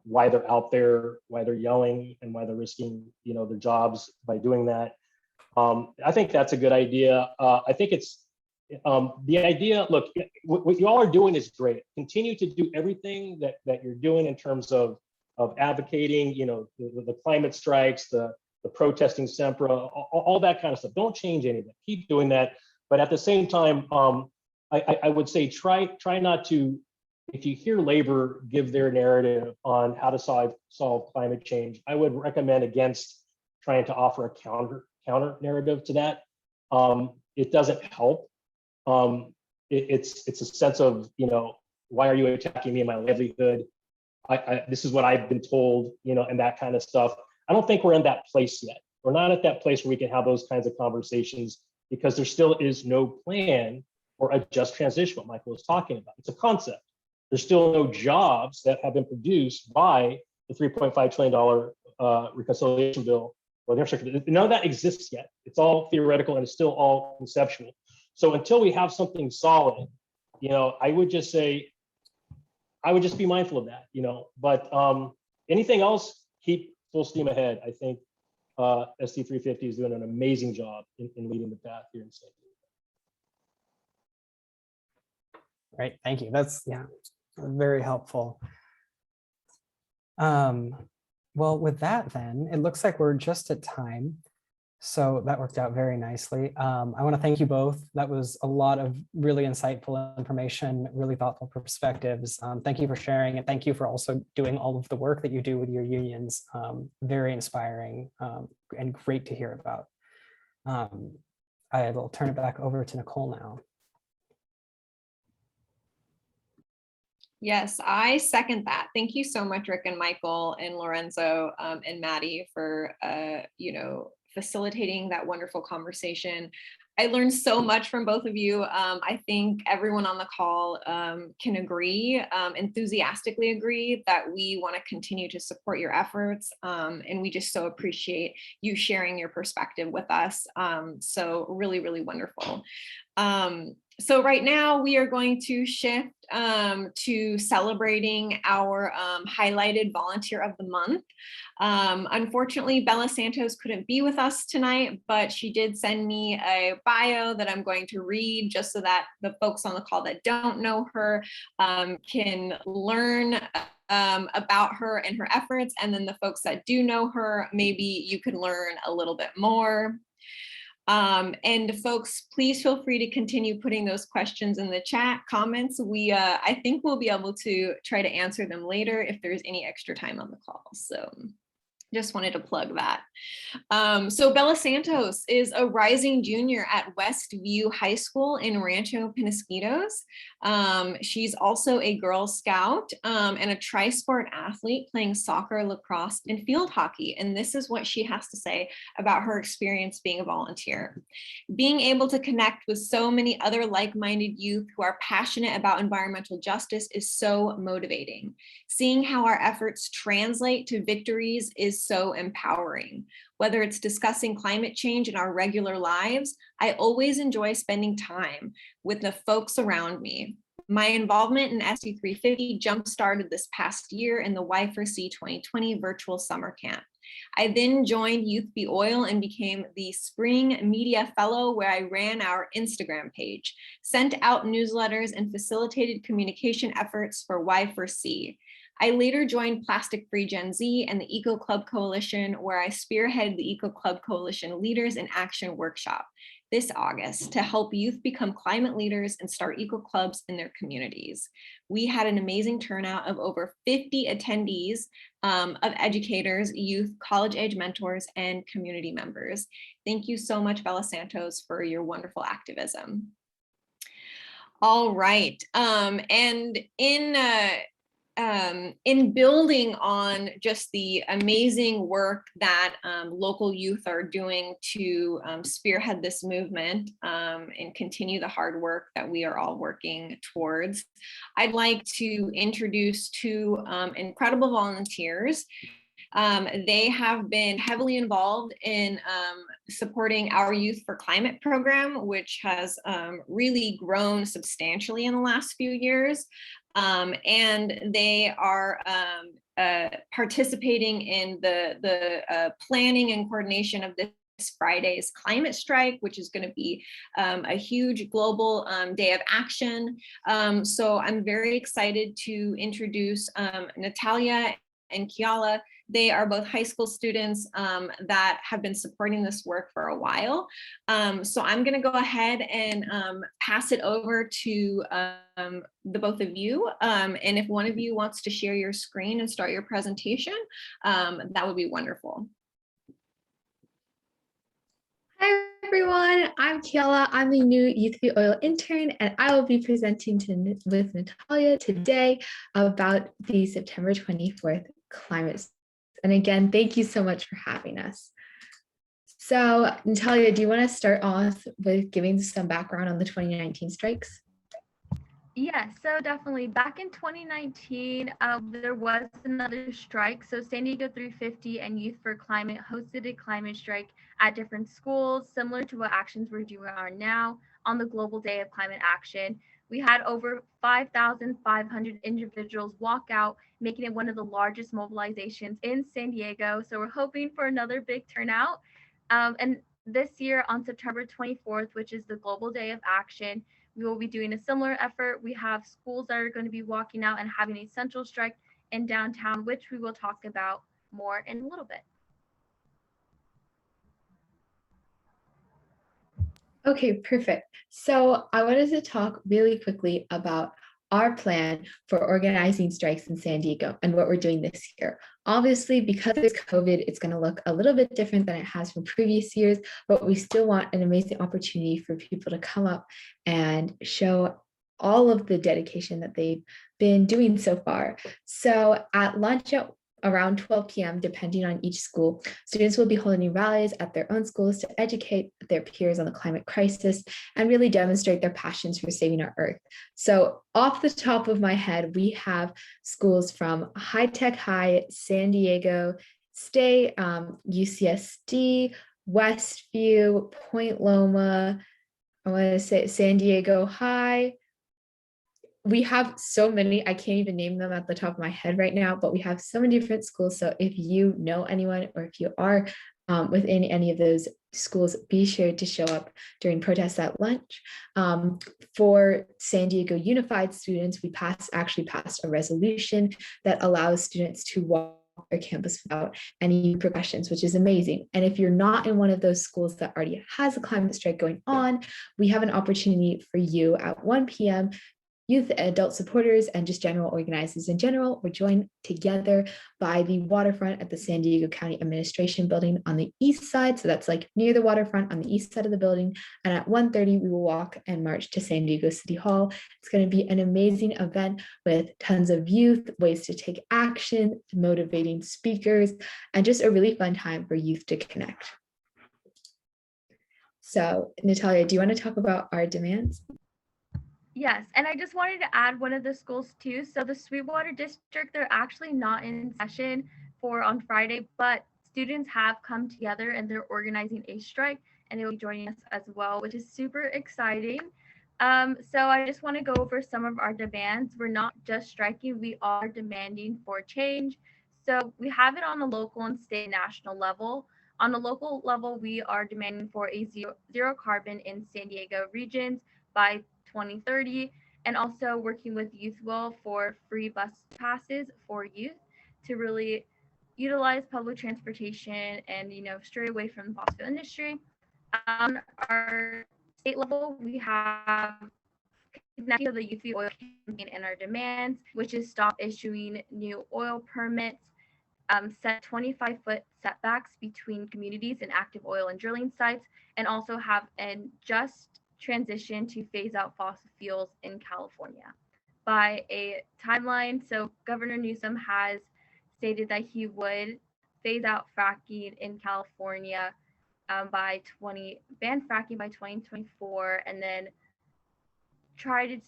Speaker 6: why they're out there, why they're yelling, and why they're risking, you know, their jobs by doing that. I think that's a good idea. I think it's the idea. Look, what you all are doing is great. Continue to do everything that you're doing in terms of advocating, you know, the climate strikes, the protesting SEMPRA, all that kind of stuff. Don't change anything. Keep doing that. But at the same time, I would say try not to, if you hear labor give their narrative on how to solve climate change, I would recommend against trying to offer a counter narrative to that. It doesn't help. It's a sense of, you know, why are you attacking me and my livelihood? This is what I've been told, you know, and that kind of stuff. I don't think we're in that place yet. We're not at that place where we can have those kinds of conversations because there still is no plan for a just transition, what Michael was talking about. It's a concept. There's still no jobs that have been produced by the $3.5 trillion reconciliation bill or the infrastructure. None of that exists yet. It's all theoretical and it's still all conceptual. So until we have something solid, you know, I would just say, I would just be mindful of that, you know, but anything else, keep full steam ahead. I think ST 350 is doing an amazing job in leading the path here in San Diego.
Speaker 2: Right, thank you. That's, yeah, very helpful. Well, with that then, it looks like we're just at time. So that worked out very nicely. I want to thank you both. That was a lot of really insightful information, really thoughtful perspectives. Thank you for sharing, and thank you for also doing all of the work that you do with your unions. Very inspiring and great to hear about. I will turn it back over to Nicole now.
Speaker 1: Yes, I second that. Thank you so much, Rick and Michael and Lorenzo and Maddie for, facilitating that wonderful conversation. I learned so much from both of you. I think everyone on the call can agree, enthusiastically agree that we want to continue to support your efforts. And we just so appreciate you sharing your perspective with us. So really, really wonderful. So right now we are going to shift to celebrating our highlighted volunteer of the month. Unfortunately, Bella Santos couldn't be with us tonight, but she did send me a bio that I'm going to read just so that the folks on the call that don't know her can learn about her and her efforts. And then the folks that do know her, maybe you can learn a little bit more. And folks, please feel free to continue putting those questions in the chat comments. I think we'll be able to try to answer them later if there's any extra time on the call. So just wanted to plug that. So Bella Santos is a rising junior at Westview High School in Rancho Penasquitos. She's also a Girl Scout and a tri-sport athlete playing soccer, lacrosse, and field hockey. And this is what she has to say about her experience being a volunteer. Being able to connect with so many other like-minded youth who are passionate about environmental justice is so motivating. Seeing how our efforts translate to victories is so empowering. Whether it's discussing climate change in our regular lives, I always enjoy spending time with the folks around me. My involvement in SU350 jump-started this past year in the Y4C 2020 virtual summer camp. I then joined Youth the Oil and became the Spring Media Fellow, where I ran our Instagram page, sent out newsletters, and facilitated communication efforts for Y4C. I later joined Plastic Free Gen Z and the Eco Club Coalition, where I spearheaded the Eco Club Coalition Leaders in Action workshop this August to help youth become climate leaders and start eco clubs in their communities. We had an amazing turnout of over 50 attendees of educators, youth, college-age mentors, and community members. Thank you so much, Bella Santos, for your wonderful activism. All right, and in building on just the amazing work that local youth are doing to spearhead this movement and continue the hard work that we are all working towards, I'd like to introduce two incredible volunteers. They have been heavily involved in supporting our Youth for Climate program, which has really grown substantially in the last few years. And they are participating in the planning and coordination of this Friday's climate strike, which is going to be a huge global day of action. So I'm very excited to introduce Natalia and Kiala. They are both high school students that have been supporting this work for a while. So I'm going to go ahead and pass it over to the both of you. And if one of you wants to share your screen and start your presentation, that would be wonderful.
Speaker 7: Hi everyone, I'm Kiala. I'm the new Youth the Oil intern, and I will be presenting with Natalia today about the September 24th climate. And again, thank you so much for having us. So Natalia, do you want to start off with giving some background on the 2019 strikes?
Speaker 8: Yeah, so definitely back in 2019, there was another strike. So San Diego 350 and Youth for Climate hosted a climate strike at different schools, similar to what actions we're doing now on the Global Day of Climate Action. We had over 5,500 individuals walk out, making it one of the largest mobilizations in San Diego. So we're hoping for another big turnout. And this year on September 24th, which is the Global Day of Action, we will be doing a similar effort. We have schools that are going to be walking out and having a central strike in downtown, which we will talk about more in a little bit.
Speaker 7: Okay, perfect. So I wanted to talk really quickly about our plan for organizing strikes in San Diego and what we're doing this year. Obviously, because it's COVID, it's going to look a little bit different than it has from previous years, but we still want an amazing opportunity for people to come up and show all of the dedication that they've been doing so far. So at lunch at around 12 p.m., depending on each school, students will be holding rallies at their own schools to educate their peers on the climate crisis and really demonstrate their passions for saving our earth. So off the top of my head, we have schools from High Tech High, San Diego State, UCSD, Westview, Point Loma, I want to say San Diego High. We have so many, I can't even name them at the top of my head right now, but we have so many different schools. So if you know anyone, or if you are within any of those schools, be sure to show up during protests at lunch. For San Diego Unified students, we actually passed a resolution that allows students to walk their campus without any precautions, which is amazing. And if you're not in one of those schools that already has a climate strike going on, we have an opportunity for you at 1 p.m. Youth, adult supporters, and just general organizers in general were joined together by the waterfront at the San Diego County Administration Building on the east side. So that's like near the waterfront on the east side of the building. And at 1:30, we will walk and march to San Diego City Hall. It's going to be an amazing event with tons of youth, ways to take action, motivating speakers, and just a really fun time for youth to connect. So Natalia, do you want to talk about our demands?
Speaker 8: Yes, and I just wanted to add one of the schools too. So the Sweetwater District, they're actually not in session for on Friday, but students have come together and they're organizing a strike, and they will be joining us as well, which is super exciting. So I just want to go over some of our demands. We're not just striking, we are demanding for change. So we have it on the local and state and national level. On the local level, we are demanding for a zero carbon in San Diego regions by 2030, and also working with Youth Will for free bus passes for youth to really utilize public transportation and, stray away from the fossil fuel industry. On our state level, we have connecting to the Youth the Oil campaign and our demands, which is stop issuing new oil permits, set 25-foot setbacks between communities and active oil and drilling sites, and also have an just transition to phase out fossil fuels in California by a timeline. So Governor Newsom has stated that he would phase out fracking in California ban fracking by 2024, and then try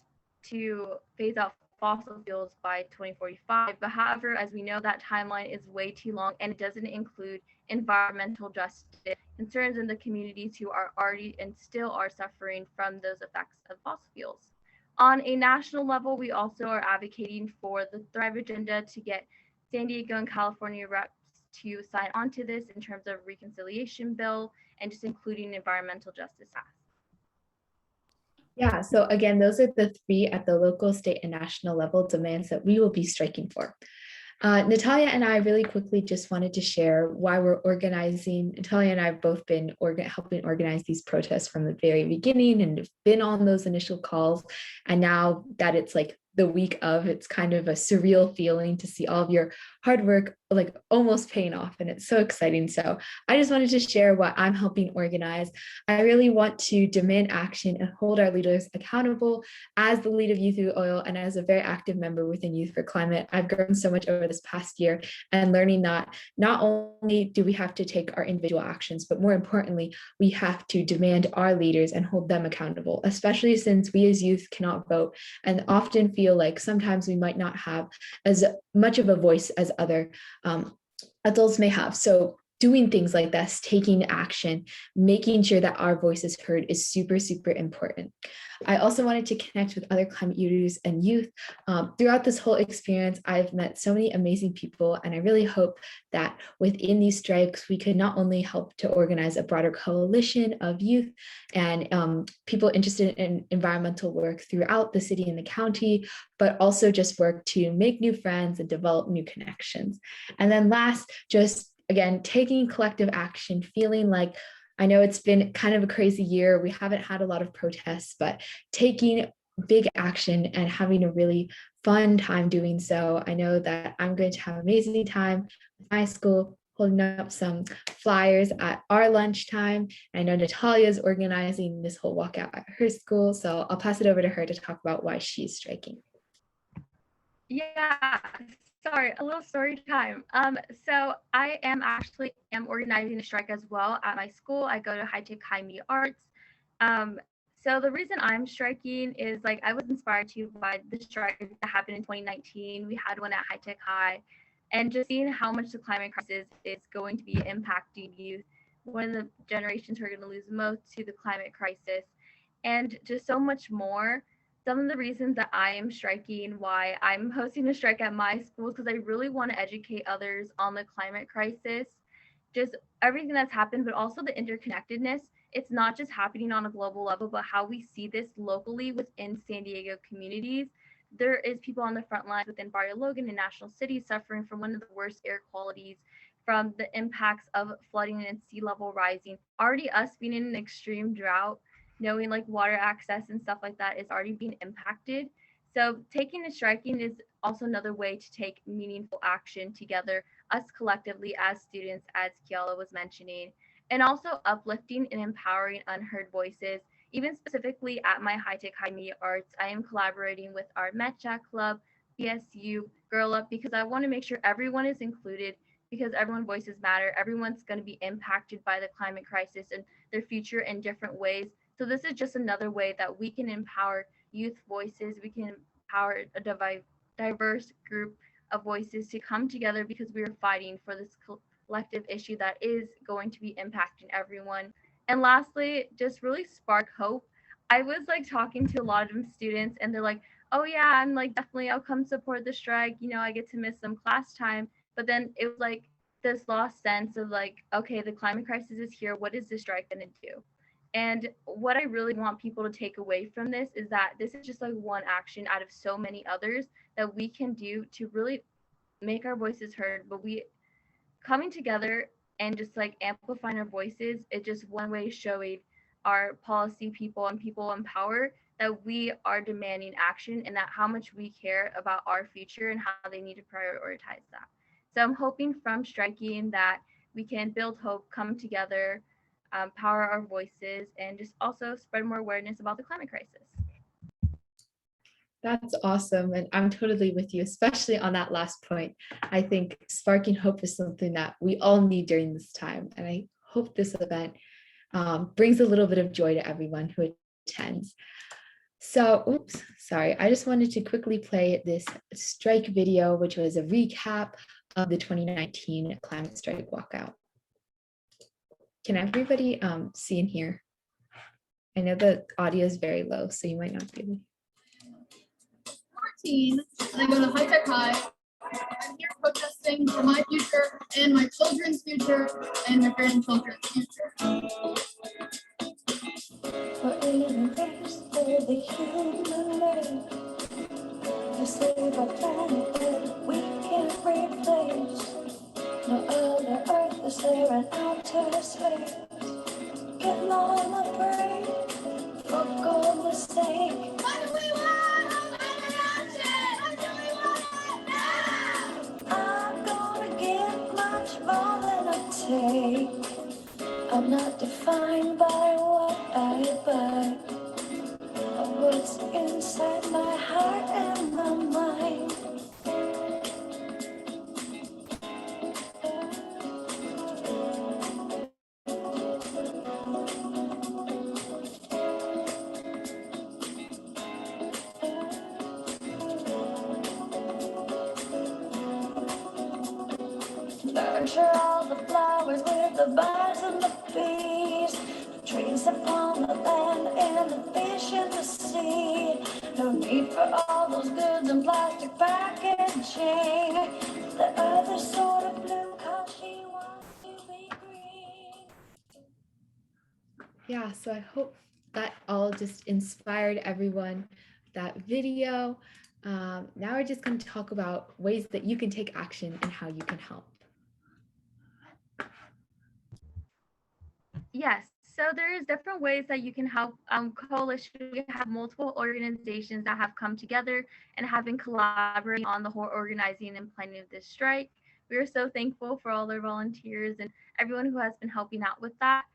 Speaker 8: to phase out fossil fuels by 2045. But however, as we know, that timeline is way too long, and it doesn't include environmental justice concerns in the communities who are already and still are suffering from those effects of fossil fuels. On a national level, we also are advocating for the Thrive agenda to get San Diego and California reps to sign on to this in terms of reconciliation bill and just including environmental justice act.
Speaker 7: Yeah, so again, those are the three at the local, state, and national level demands that we will be striking for. Natalia and I really quickly just wanted to share why we're organizing. Natalia and I have both been helping organize these protests from the very beginning and have been on those initial calls. And now that it's like the week of, it's kind of a surreal feeling to see all of your hard work like almost paying off, and it's so exciting. So I just wanted to share what I'm helping organize. I really want to demand action and hold our leaders accountable. As the lead of Youth the Oil and as a very active member within Youth for Climate, I've grown so much over this past year and learning that not only do we have to take our individual actions, but more importantly, we have to demand our leaders and hold them accountable, especially since we as youth cannot vote and often feel like sometimes we might not have as much of a voice as other adults may have. So doing things like this, taking action, making sure that our voice is heard is super, super important. I also wanted to connect with other climate leaders and youth. Throughout this whole experience, I've met so many amazing people, and I really hope that within these strikes, we could not only help to organize a broader coalition of youth and people interested in environmental work throughout the city and the county, but also just work to make new friends and develop new connections. And then last, just again, taking collective action, feeling like, I know it's been kind of a crazy year. We haven't had a lot of protests, but taking big action and having a really fun time doing so. I know that I'm going to have an amazing time with my school, holding up some flyers at our lunchtime. I know Natalia's organizing this whole walkout at her school, so I'll pass it over to her to talk about why she's striking.
Speaker 8: Yeah, sorry, a little story time. So I am organizing a strike as well at my school. I go to High Tech High Media Arts. Um, so the reason I'm striking is like I was inspired to by the strike that happened in 2019. We had one at High Tech High, and just seeing how much the climate crisis is going to be impacting youth, one of the generations who are going to lose most to the climate crisis, and just so much more. Some of the reasons that I am striking, why I'm hosting a strike at my school, is because I really want to educate others on the climate crisis, just everything that's happened, but also the interconnectedness. It's not just happening on a global level, but how we see this locally within San Diego communities. There is people on the front lines within Barrio Logan and National City suffering from one of the worst air qualities, from the impacts of flooding and sea level rising. Already us being in an extreme drought, knowing like water access and stuff like that is already being impacted. So taking and striking is also another way to take meaningful action together, us collectively as students, as Kiala was mentioning, and also uplifting and empowering unheard voices. Even specifically at my High Tech High Media Arts, I am collaborating with our Met Club, BSU, Girl Up, because I want to make sure everyone is included, because everyone's voices matter. Everyone's going to be impacted by the climate crisis and their future in different ways. So this is just another way that we can empower youth voices. We can empower a diverse group of voices to come together, because we are fighting for this collective issue that is going to be impacting everyone. And lastly, just really spark hope. I was like talking to a lot of them students, and they're like, oh yeah, I'm like definitely I'll come support the strike. You know, I get to miss some class time. But then it was like this lost sense of like, okay, the climate crisis is here. What is this strike gonna do? And what I really want people to take away from this is that this is just like one action out of so many others that we can do to really make our voices heard. But we coming together and just like amplifying our voices, it's just one way showing our policy people and people in power that we are demanding action, and that how much we care about our future and how they need to prioritize that. So I'm hoping from striking that we can build hope, come together, power our voices, and just also spread more awareness about the climate crisis.
Speaker 7: That's awesome. And I'm totally with you, especially on that last point. I think sparking hope is something that we all need during this time. And I hope this event brings a little bit of joy to everyone who attends. So, oops, sorry. I just wanted to quickly play this strike video, which was a recap of the 2019 climate strike walkout. Can everybody see and hear? I know the audio is very low, so you might not be able to.
Speaker 9: 14, and I go to High Tech High. I'm here protesting for my future and my children's future and my grandchildren's future.
Speaker 10: For even race for the human race, to save our planet that we can't replace. No other earth is there in outer space. Get on the break, fuck all mistake. What do we want? What do we want now? I'm gonna give much more than I take. I'm not defined by what I buy, but what's inside my heart and my mind. Nurture all the flowers with the birds and the bees, the trees upon the land and the fish in the sea. No need for all those goods in plastic packaging. The earth is sort of blue 'cause she wants to be green.
Speaker 7: Yeah, so I hope that all just inspired everyone, that video. Now we're just going to talk about ways that you can take action and how you can help.
Speaker 8: Yes, so there's different ways that you can help. Coalition, we have multiple organizations that have come together and have been collaborating on the whole organizing and planning of this strike. We are so thankful for all their volunteers and everyone who has been helping out with that.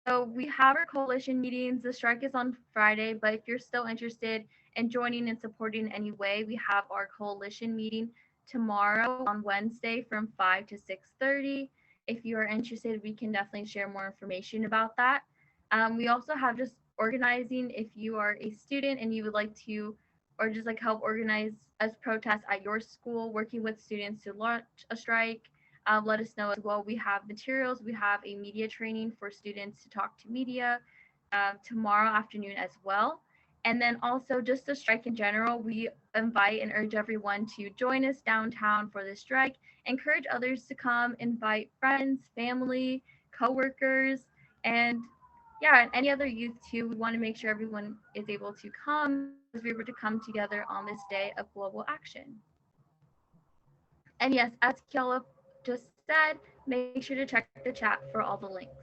Speaker 8: So we have our coalition meetings. The strike is on Friday, but if you're still interested in joining and supporting in any way, we have our coalition meeting tomorrow on Wednesday from 5 to 6:30. If you are interested, we can definitely share more information about that. We also have just organizing. If you are a student and you would like to, or just like help organize as protests at your school, working with students to launch a strike, let us know as well. We have materials. We have a media training for students to talk to media tomorrow afternoon as well. And then also just the strike in general, we invite and urge everyone to join us downtown for the strike. Encourage others to come, invite friends, family, coworkers, and yeah, and any other youth too. We want to make sure everyone is able to come as we were to come together on this day of global action. And yes, as Kiala just said, make sure to check the chat for all the links.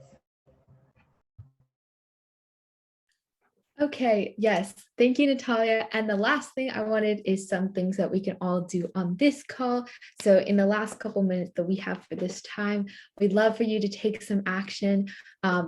Speaker 7: Okay, yes. Thank you, Natalia. And the last thing I wanted is some things that we can all do on this call. So in the last couple minutes that we have for this time, we'd love for you to take some action.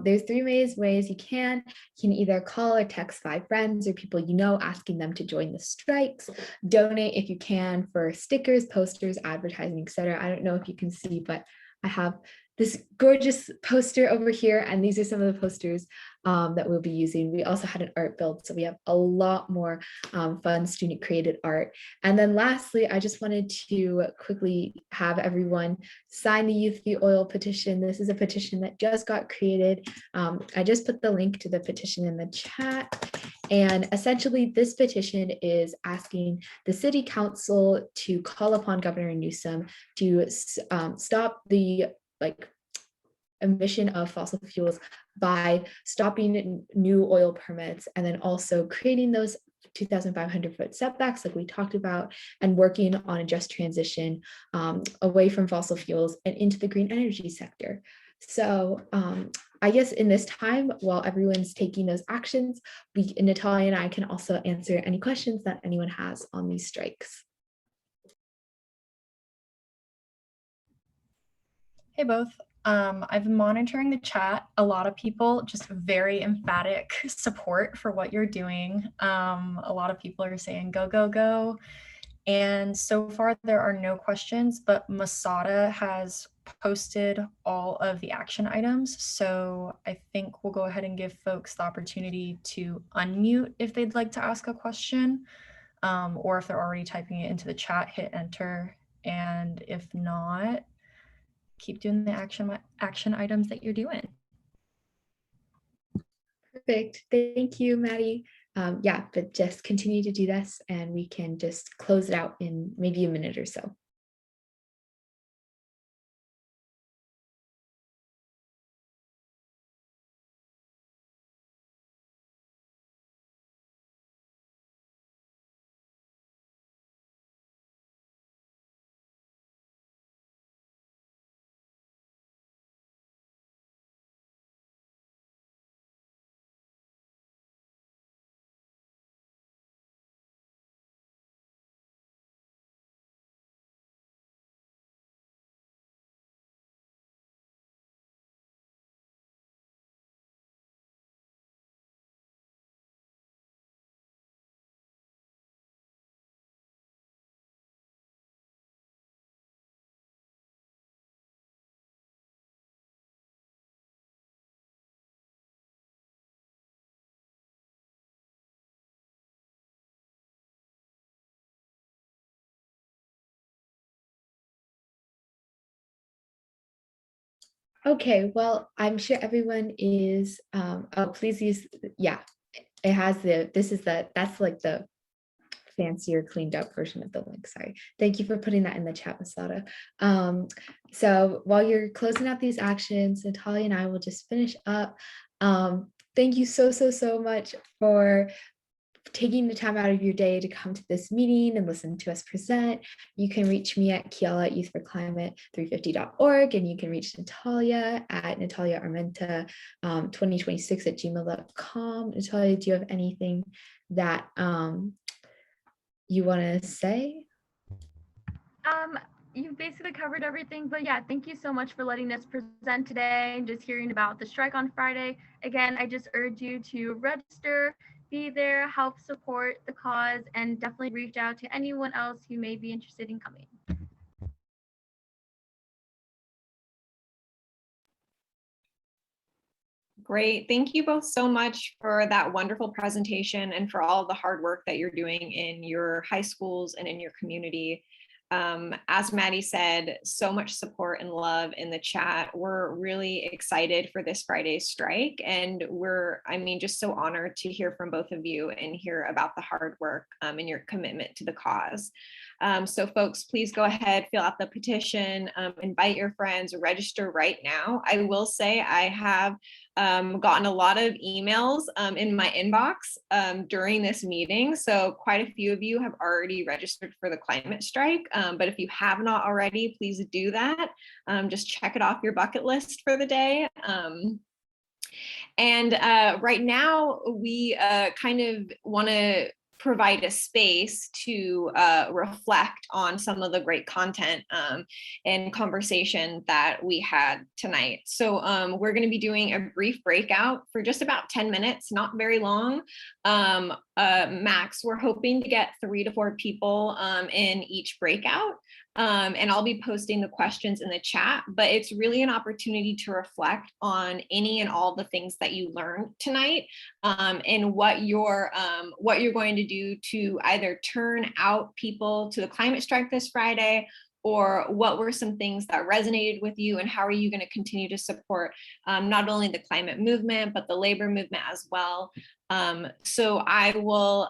Speaker 7: There's three ways you can. You can either call or text 5 friends or people you know, asking them to join the strikes. Donate if you can for stickers, posters, advertising, etc. I don't know if you can see, but I have this gorgeous poster over here, and these are some of the posters that we'll be using. We also had an art build, so we have a lot more fun student created art. And then lastly, I just wanted to quickly have everyone sign the Youth the Oil petition. This is a petition that just got created. I just put the link to the petition in the chat. And essentially, this petition is asking the city council to call upon Governor Newsom to stop the emission of fossil fuels by stopping new oil permits and then also creating those 2,500 foot setbacks like we talked about, and working on a just transition away from fossil fuels and into the green energy sector. So I guess in this time, while everyone's taking those actions, Natalia and I can also answer any questions that anyone has on these strikes.
Speaker 3: Hey both. I've been monitoring the chat. A lot of people just very emphatic support for what you're doing. A lot of people are saying go, go, go. And so far there are no questions, but Masada has posted all of the action items. So I think we'll go ahead and give folks the opportunity to unmute if they'd like to ask a question, or if they're already typing it into the chat, hit enter. And if not, keep doing the action items that you're doing.
Speaker 7: Perfect. Thank you, Maddie. Yeah, but just continue to do this and we can just close it out in maybe a minute or so. Okay, well, I'm sure everyone is, oh, please use, yeah, it has that's like the fancier cleaned up version of the link, sorry. Thank you for putting that in the chat, Masada. So while you're closing out these actions, Natalia and I will just finish up. Thank you so much for taking the time out of your day to come to this meeting and listen to us present. You can reach me at kiala@youthforclimate350.org, and you can reach Natalia at nataliaarmenta2026@gmail.com. Natalia, do you have anything that you want to say?
Speaker 8: you've basically covered everything, but yeah, thank you so much for letting us present today and just hearing about the strike on Friday. Again, I just urge you to register, be there, help support the cause, and definitely reach out to anyone else who may be interested in coming.
Speaker 1: Great. Thank you both so much for that wonderful presentation and for all the hard work that you're doing in your high schools and in your community. As Maddie said, so much support and love in the chat. We're really excited for this Friday's strike, and just so honored to hear from both of you and hear about the hard work and your commitment to the cause. So folks, please go ahead, fill out the petition, invite your friends, register right now. I will say I have gotten a lot of emails in my inbox during this meeting. So quite a few of you have already registered for the climate strike. But if you have not already, please do that. Just check it off your bucket list for the day. Right now, we kind of want to provide a space to reflect on some of the great content and conversation that we had tonight. So we're going to be doing a brief breakout for just about 10 minutes, not very long. Max, we're hoping to get 3 to 4 people in each breakout. And I'll be posting the questions in the chat, but it's really an opportunity to reflect on any and all the things that you learned tonight and what you're going to do to either turn out people to the climate strike this Friday, or what were some things that resonated with you and how are you going to continue to support not only the climate movement, but the labor movement as well. So I will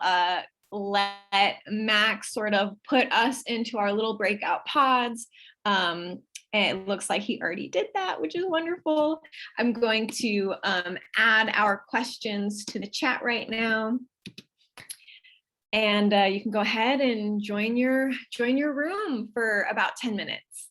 Speaker 1: let Max sort of put us into our little breakout pods. And it looks like he already did that, which is wonderful. I'm going to add our questions to the chat right now. And you can go ahead and join your room for about 10 minutes.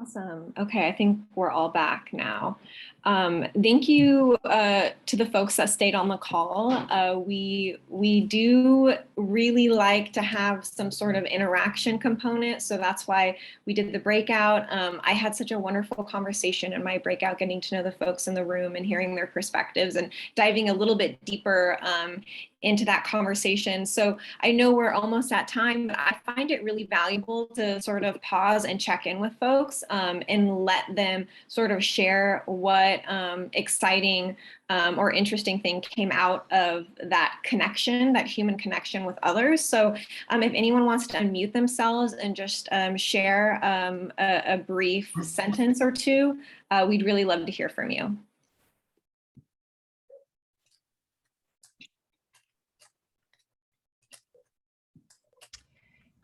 Speaker 1: Awesome. Okay, I think we're all back now. Thank you to the folks that stayed on the call. We do really like to have some sort of interaction component, so that's why we did the breakout. I had such a wonderful conversation in my breakout, getting to know the folks in the room and hearing their perspectives and diving a little bit deeper into that conversation. So I know we're almost at time, but I find it really valuable to sort of pause and check in with folks and let them sort of share what exciting or interesting thing came out of that connection, that human connection with others. So if anyone wants to unmute themselves and just share a brief sentence or two, we'd really love to hear from you.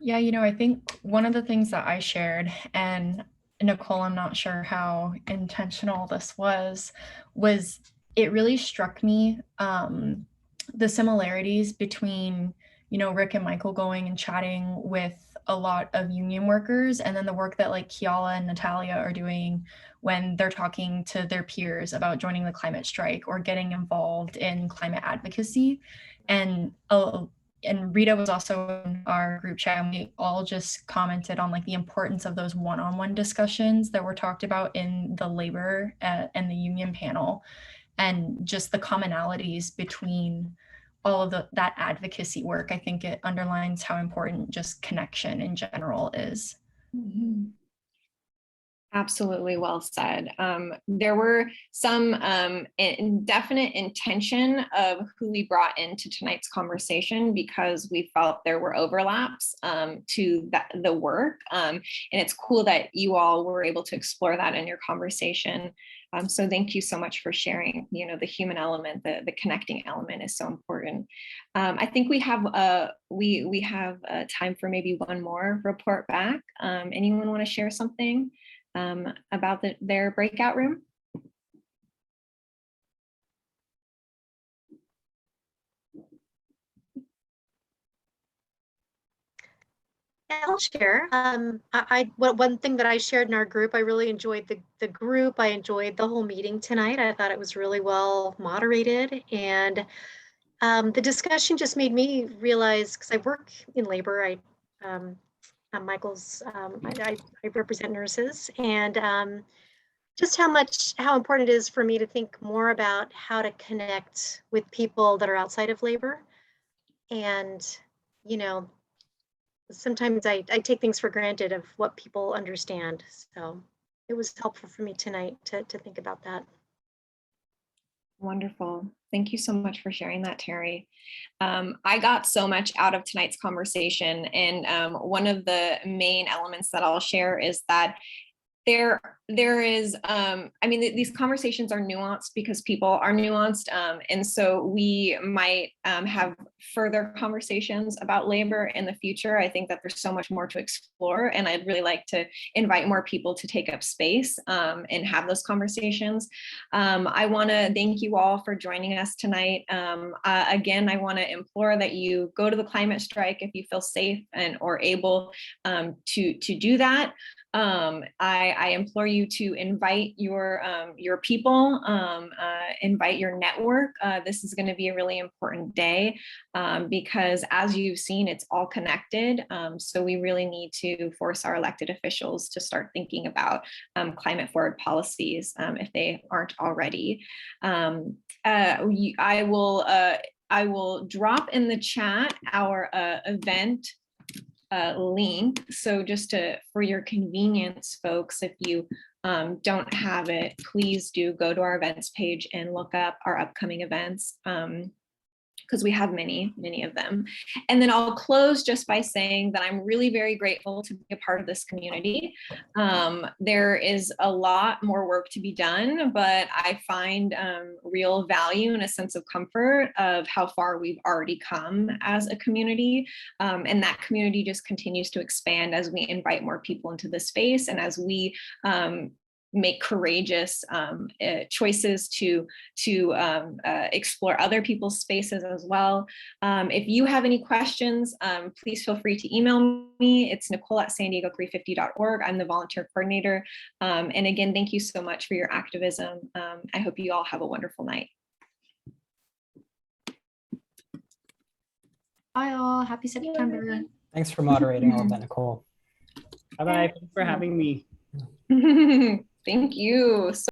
Speaker 3: Yeah, I think one of the things that I shared, and Nicole, I'm not sure how intentional this was it really struck me the similarities between, Rick and Michael going and chatting with a lot of union workers, and then the work that like Kiala and Natalia are doing when they're talking to their peers about joining the climate strike or getting involved in climate advocacy. And Rita was also in our group chat, and we all just commented on like the importance of those one-on-one discussions that were talked about in the labor and the union panel, and just the commonalities between all of that advocacy work. I think it underlines how important just connection in general is.
Speaker 1: Mm-hmm. Absolutely well said. There were some definite intention of who we brought into tonight's conversation because we felt there were overlaps to the work. And it's cool that you all were able to explore that in your conversation. So thank you so much for sharing, the human element, the connecting element is so important. I think we have we have time for maybe one more report back. Anyone want to share something about their breakout room?
Speaker 11: Yeah, I'll share. One thing that I shared in our group, I really enjoyed the group. I enjoyed the whole meeting tonight. I thought it was really well moderated, and the discussion just made me realize, because I work in labor, Michael's, I represent nurses, and just how important it is for me to think more about how to connect with people that are outside of labor. And, sometimes I take things for granted of what people understand. So it was helpful for me tonight to think about that.
Speaker 1: Wonderful. Thank you so much for sharing that, Terry. I got so much out of tonight's conversation, and one of the main elements that I'll share is that there is, these conversations are nuanced because people are nuanced. And so we might have further conversations about labor in the future. I think that there's so much more to explore, and I'd really like to invite more people to take up space and have those conversations. I want to thank you all for joining us tonight. Again, I want to implore that you go to the climate strike if you feel safe and or able to do that. I implore you to invite your people, invite your network. This is going to be a really important day because, as you've seen, it's all connected. So we really need to force our elected officials to start thinking about climate forward policies if they aren't already. I will drop in the chat our event link. So just for your convenience, folks, if you don't have it, please do go to our events page and look up our upcoming events. Because we have many of them. And then I'll close just by saying that I'm really very grateful to be a part of this community. There is a lot more work to be done, but I find real value and a sense of comfort of how far we've already come as a community. And that community just continues to expand as we invite more people into the space and as we make courageous choices to explore other people's spaces as well. If you have any questions, please feel free to email me. It's Nicole@sandiego350.org. I'm the volunteer coordinator. And again, thank you so much for your activism. I hope you all have a wonderful night.
Speaker 3: Bye all. Happy September.
Speaker 2: Thanks for moderating all of that, Nicole.
Speaker 5: Bye-bye. Thanks for having me.
Speaker 1: Thank you.